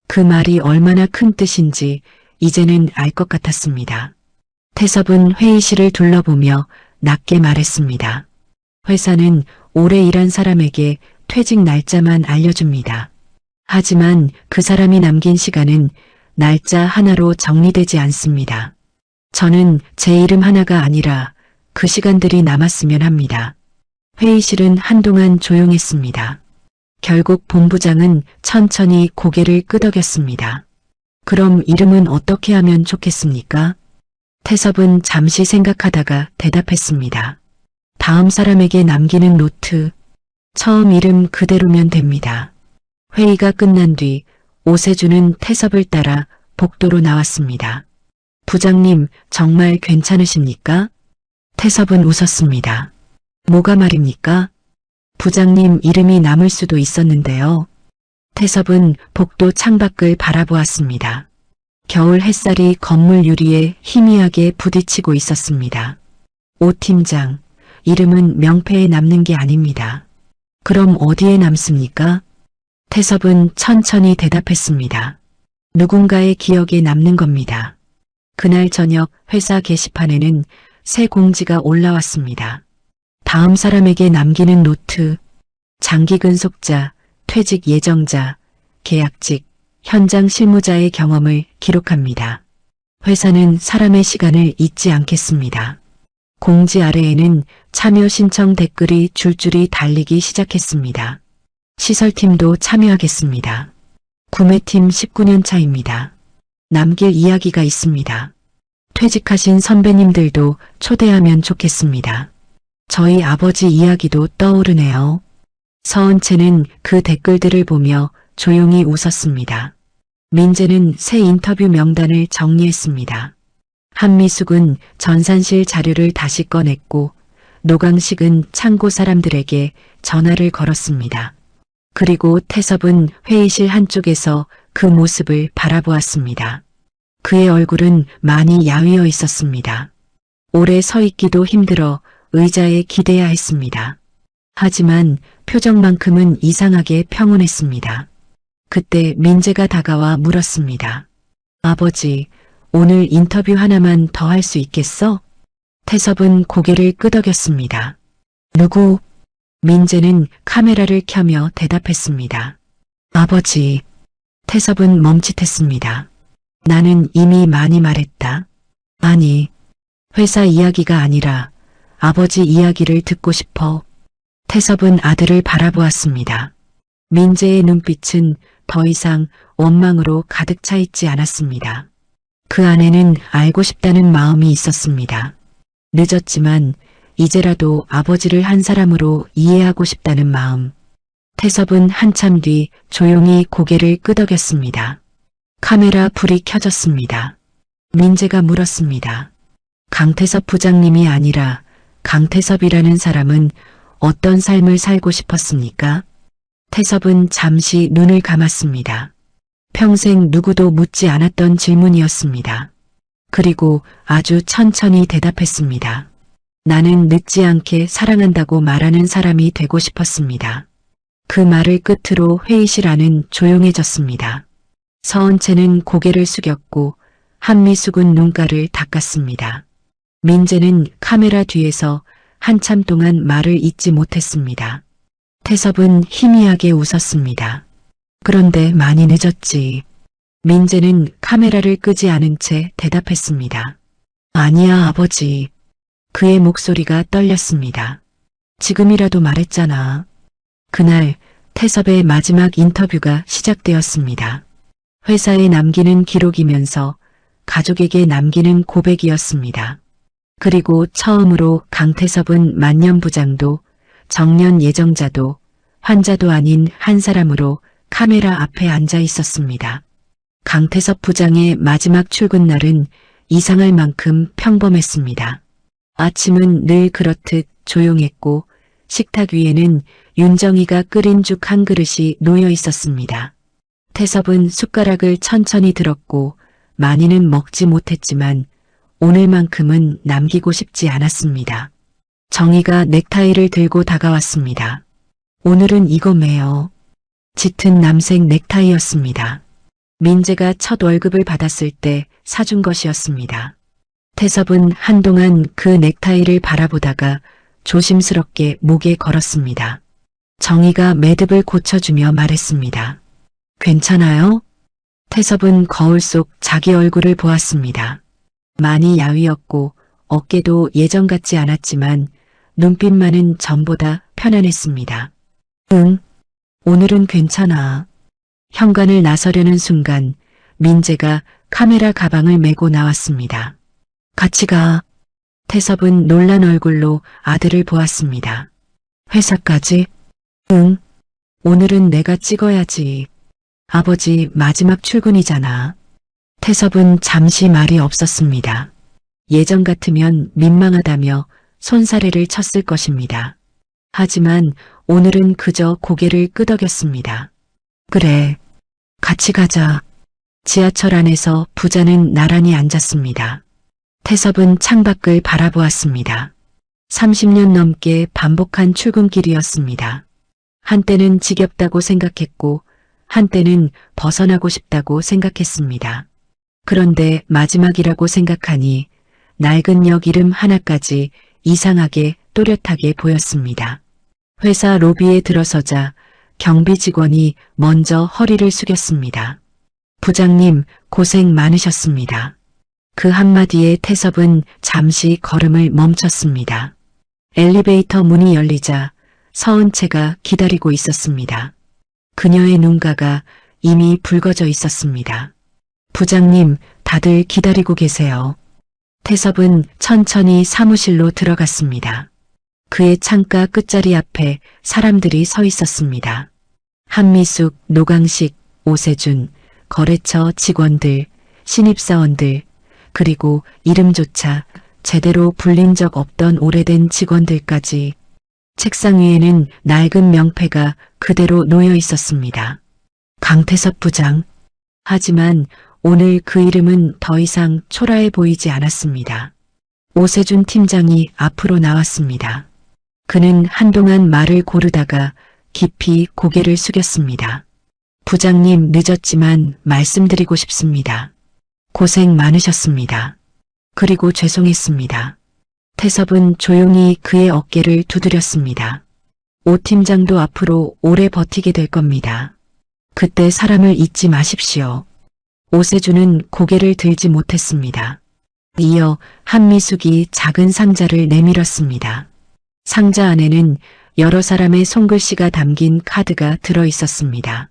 그 말이 얼마나 큰 뜻인지 이제는 알 것 같았습니다. 태섭은 회의실을 둘러보며 낮게 말했습니다. 회사는 오래 일한 사람에게 퇴직 날짜만 알려줍니다. 하지만 그 사람이 남긴 시간은 날짜 하나로 정리되지 않습니다. 저는 제 이름 하나가 아니라 그 시간들이 남았으면 합니다. 회의실은 한동안 조용했습니다. 결국 본부장은 천천히 고개를 끄덕였습니다. 그럼 이름은 어떻게 하면 좋겠습니까? 태섭은 잠시 생각하다가 대답했습니다. 다음 사람에게 남기는 노트, 처음 이름 그대로면 됩니다. 회의가 끝난 뒤 오세준은 태섭을 따라 복도로 나왔습니다. 부장님, 정말 괜찮으십니까? 태섭은 웃었습니다. 뭐가 말입니까? 부장님 이름이 남을 수도 있었는데요. 태섭은 복도 창밖을 바라보았습니다. 겨울 햇살이 건물 유리에 희미하게 부딪히고 있었습니다. 오 팀장, 이름은 명패에 남는 게 아닙니다. 그럼 어디에 남습니까? 태섭은 천천히 대답했습니다. 누군가의 기억에 남는 겁니다. 그날 저녁 회사 게시판에는 새 공지가 올라왔습니다. 다음 사람에게 남기는 노트, 장기 근속자, 퇴직 예정자, 계약직, 현장 실무자의 경험을 기록합니다. 회사는 사람의 시간을 잊지 않겠습니다. 공지 아래에는 참여 신청 댓글이 줄줄이 달리기 시작했습니다. 시설팀도 참여하겠습니다. 구매팀 19년 차입니다. 남길 이야기가 있습니다. 퇴직하신 선배님들도 초대하면 좋겠습니다. 저희 아버지 이야기도 떠오르네요. 서은채는 그 댓글들을 보며 조용히 웃었습니다. 민재는 새 인터뷰 명단을 정리했습니다. 한미숙은 전산실 자료를 다시 꺼냈고 노강식은 창고 사람들에게 전화를 걸었습니다. 그리고 태섭은 회의실 한쪽에서 그 모습을 바라보았습니다. 그의 얼굴은 많이 야위어 있었습니다. 오래 서 있기도 힘들어 의자에 기대야 했습니다. 하지만 표정만큼은 이상하게 평온했습니다. 그때 민재가 다가와 물었습니다. 아버지, 오늘 인터뷰 하나만 더 할 수 있겠어? 태섭은 고개를 끄덕였습니다. 누구? 민재는 카메라를 켜며 대답했습니다. 아버지. 태섭은 멈칫했습니다. 나는 이미 많이 말했다. 아니, 회사 이야기가 아니라 아버지 이야기를 듣고 싶어. 태섭은 아들을 바라보았습니다. 민재의 눈빛은 더 이상 원망으로 가득 차 있지 않았습니다. 그 안에는 알고 싶다는 마음이 있었습니다. 늦었지만 이제라도 아버지를 한 사람으로 이해하고 싶다는 마음. 태섭은 한참 뒤 조용히 고개를 끄덕였습니다. 카메라 불이 켜졌습니다. 민재가 물었습니다. 강태섭 부장님이 아니라 강태섭이라는 사람은 어떤 삶을 살고 싶었습니까? 태섭은 잠시 눈을 감았습니다. 평생 누구도 묻지 않았던 질문이었습니다. 그리고 아주 천천히 대답했습니다. 나는 늦지 않게 사랑한다고 말하는 사람이 되고 싶었습니다. 그 말을 끝으로 회의실 안은 조용해졌습니다. 서은채는 고개를 숙였고 한미숙은 눈가를 닦았습니다. 민재는 카메라 뒤에서 한참 동안 말을 잇지 못했습니다. 태섭은 희미하게 웃었습니다. 그런데 많이 늦었지. 민재는 카메라를 끄지 않은 채 대답했습니다. 아니야, 아버지. 그의 목소리가 떨렸습니다. 지금이라도 말했잖아. 그날 태섭의 마지막 인터뷰가 시작되었습니다. 회사에 남기는 기록이면서 가족에게 남기는 고백이었습니다. 그리고 처음으로 강태섭은 만년부장도 정년 예정자도 환자도 아닌 한 사람으로 카메라 앞에 앉아 있었습니다. 강태섭 부장의 마지막 출근 날은 이상할 만큼 평범했습니다. 아침은 늘 그렇듯 조용했고 식탁 위에는 윤정이가 끓인 죽 한 그릇이 놓여 있었습니다. 태섭은 숟가락을 천천히 들었고 많이는 먹지 못했지만 오늘만큼은 남기고 싶지 않았습니다. 정희가 넥타이를 들고 다가왔습니다. 오늘은 이거 매요. 짙은 남색 넥타이였습니다. 민재가 첫 월급을 받았을 때 사준 것이었습니다. 태섭은 한동안 그 넥타이를 바라보다가 조심스럽게 목에 걸었습니다. 정희가 매듭을 고쳐주며 말했습니다. 괜찮아요? 태섭은 거울 속 자기 얼굴을 보았습니다. 많이 야위었고 어깨도 예전 같지 않았지만 눈빛만은 전보다 편안했습니다. 응, 오늘은 괜찮아. 현관을 나서려는 순간 민재가 카메라 가방을 메고 나왔습니다. 같이 가. 태섭은 놀란 얼굴로 아들을 보았습니다. 회사까지? 응, 오늘은 내가 찍어야지. 아버지 마지막 출근이잖아. 태섭은 잠시 말이 없었습니다. 예전 같으면 민망하다며 손사래를 쳤을 것입니다. 하지만 오늘은 그저 고개를 끄덕였습니다. 그래, 같이 가자. 지하철 안에서 부자는 나란히 앉았습니다. 태섭은 창밖을 바라보았습니다. 30년 넘게 반복한 출근길이었습니다. 한때는 지겹다고 생각했고 한때는 벗어나고 싶다고 생각했습니다. 그런데 마지막이라고 생각하니 낡은 역 이름 하나까지 이상하게 또렷하게 보였습니다. 회사 로비에 들어서자 경비 직원이 먼저 허리를 숙였습니다. 부장님, 고생 많으셨습니다. 그 한마디에 태섭은 잠시 걸음을 멈췄습니다. 엘리베이터 문이 열리자 서은채가 기다리고 있었습니다. 그녀의 눈가가 이미 붉어져 있었습니다. 부장님, 다들 기다리고 계세요. 태섭은 천천히 사무실로 들어갔습니다. 그의 창가 끝자리 앞에 사람들이 서 있었습니다. 한미숙, 노강식, 오세준, 거래처 직원들, 신입사원들, 그리고 이름조차 제대로 불린 적 없던 오래된 직원들까지. 책상 위에는 낡은 명패가 그대로 놓여 있었습니다. 강태섭 부장. 하지만 오늘 그 이름은 더 이상 초라해 보이지 않았습니다. 오세준 팀장이 앞으로 나왔습니다. 그는 한동안 말을 고르다가 깊이 고개를 숙였습니다. 부장님, 늦었지만 말씀드리고 싶습니다. 고생 많으셨습니다. 그리고 죄송했습니다. 태섭은 조용히 그의 어깨를 두드렸습니다. 오 팀장도 앞으로 오래 버티게 될 겁니다. 그때 사람을 잊지 마십시오. 오세준은 고개를 들지 못했습니다. 이어 한미숙이 작은 상자를 내밀었습니다. 상자 안에는 여러 사람의 손글씨가 담긴 카드가 들어 있었습니다.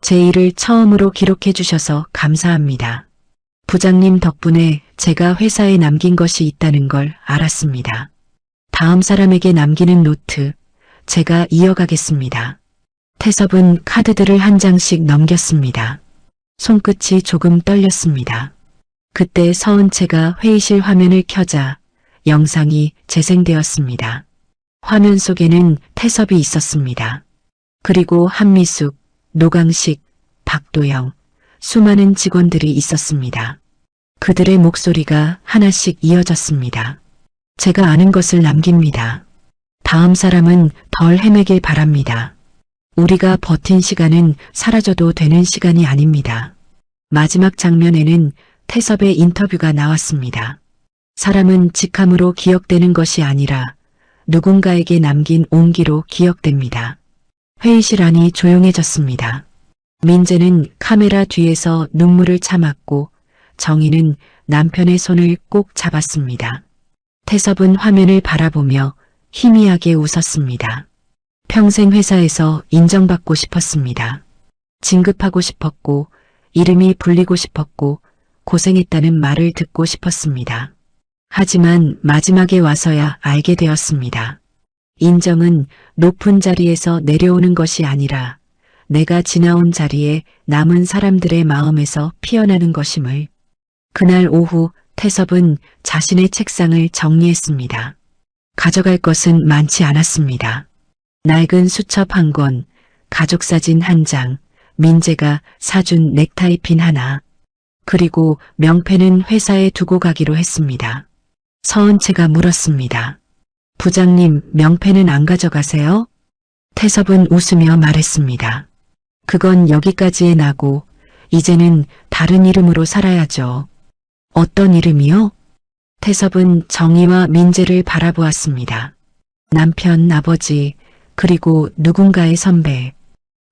제 일을 처음으로 기록해 주셔서 감사합니다. 부장님 덕분에 제가 회사에 남긴 것이 있다는 걸 알았습니다. 다음 사람에게 남기는 노트, 제가 이어가겠습니다. 태섭은 카드들을 한 장씩 넘겼습니다. 손끝이 조금 떨렸습니다. 그때 서은채가 회의실 화면을 켜자 영상이 재생되었습니다. 화면 속에는 태섭이 있었습니다. 그리고 한미숙, 노강식, 박도영, 수많은 직원들이 있었습니다. 그들의 목소리가 하나씩 이어졌습니다. 제가 아는 것을 남깁니다. 다음 사람은 덜 헤매길 바랍니다. 우리가 버틴 시간은 사라져도 되는 시간이 아닙니다. 마지막 장면에는 태섭의 인터뷰가 나왔습니다. 사람은 직함으로 기억되는 것이 아니라 누군가에게 남긴 온기로 기억됩니다. 회의실 안이 조용해졌습니다. 민재는 카메라 뒤에서 눈물을 참았고 정희는 남편의 손을 꼭 잡았습니다. 태섭은 화면을 바라보며 희미하게 웃었습니다. 평생 회사에서 인정받고 싶었습니다. 진급하고 싶었고, 이름이 불리고 싶었고, 고생했다는 말을 듣고 싶었습니다. 하지만 마지막에 와서야 알게 되었습니다. 인정은 높은 자리에서 내려오는 것이 아니라 내가 지나온 자리에 남은 사람들의 마음에서 피어나는 것임을. 그날 오후 태섭은 자신의 책상을 정리했습니다. 가져갈 것은 많지 않았습니다. 낡은 수첩 한 권, 가족사진 한 장, 민재가 사준 넥타이 핀 하나, 그리고 명패는 회사에 두고 가기로 했습니다. 서은채가 물었습니다. 부장님, 명패는 안 가져가세요? 태섭은 웃으며 말했습니다. 그건 여기까지에 나고 이제는 다른 이름으로 살아야죠. 어떤 이름이요? 태섭은 정희와 민재를 바라보았습니다. 남편, 아버지, 그리고 누군가의 선배.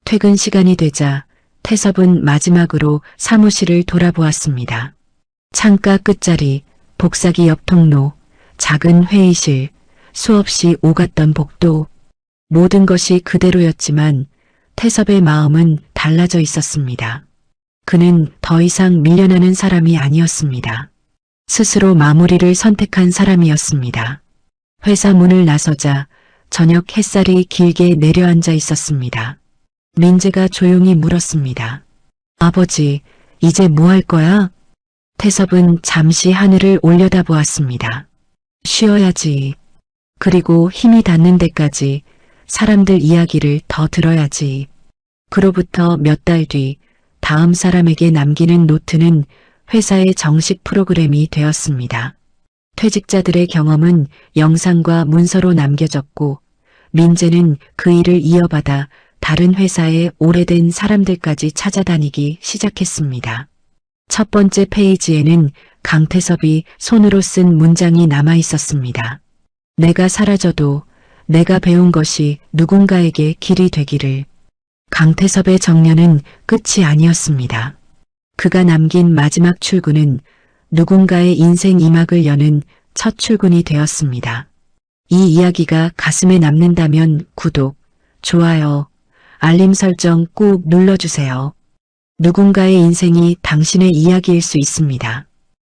퇴근 시간이 되자 태섭은 마지막으로 사무실을 돌아보았습니다. 창가 끝자리, 복사기 옆 통로, 작은 회의실, 수없이 오갔던 복도. 모든 것이 그대로였지만 태섭의 마음은 달라져 있었습니다. 그는 더 이상 밀려나는 사람이 아니었습니다. 스스로 마무리를 선택한 사람이었습니다. 회사 문을 나서자 저녁 햇살이 길게 내려앉아 있었습니다. 민재가 조용히 물었습니다. 아버지, 이제 뭐 할 거야? 태섭은 잠시 하늘을 올려다보았습니다. 쉬어야지. 그리고 힘이 닿는 데까지 사람들 이야기를 더 들어야지. 그로부터 몇 달 뒤 다음 사람에게 남기는 노트는 회사의 정식 프로그램이 되었습니다. 퇴직자들의 경험은 영상과 문서로 남겨졌고 민재는 그 일을 이어받아 다른 회사의 오래된 사람들까지 찾아다니기 시작했습니다. 첫 번째 페이지에는 강태섭이 손으로 쓴 문장이 남아 있었습니다. 내가 사라져도 내가 배운 것이 누군가에게 길이 되기를. 강태섭의 정년은 끝이 아니었습니다. 그가 남긴 마지막 출근은 누군가의 인생 이막을 여는 첫 출근이 되었습니다. 이 이야기가 가슴에 남는다면 구독, 좋아요, 알림 설정 꾹 눌러주세요. 누군가의 인생이 당신의 이야기일 수 있습니다.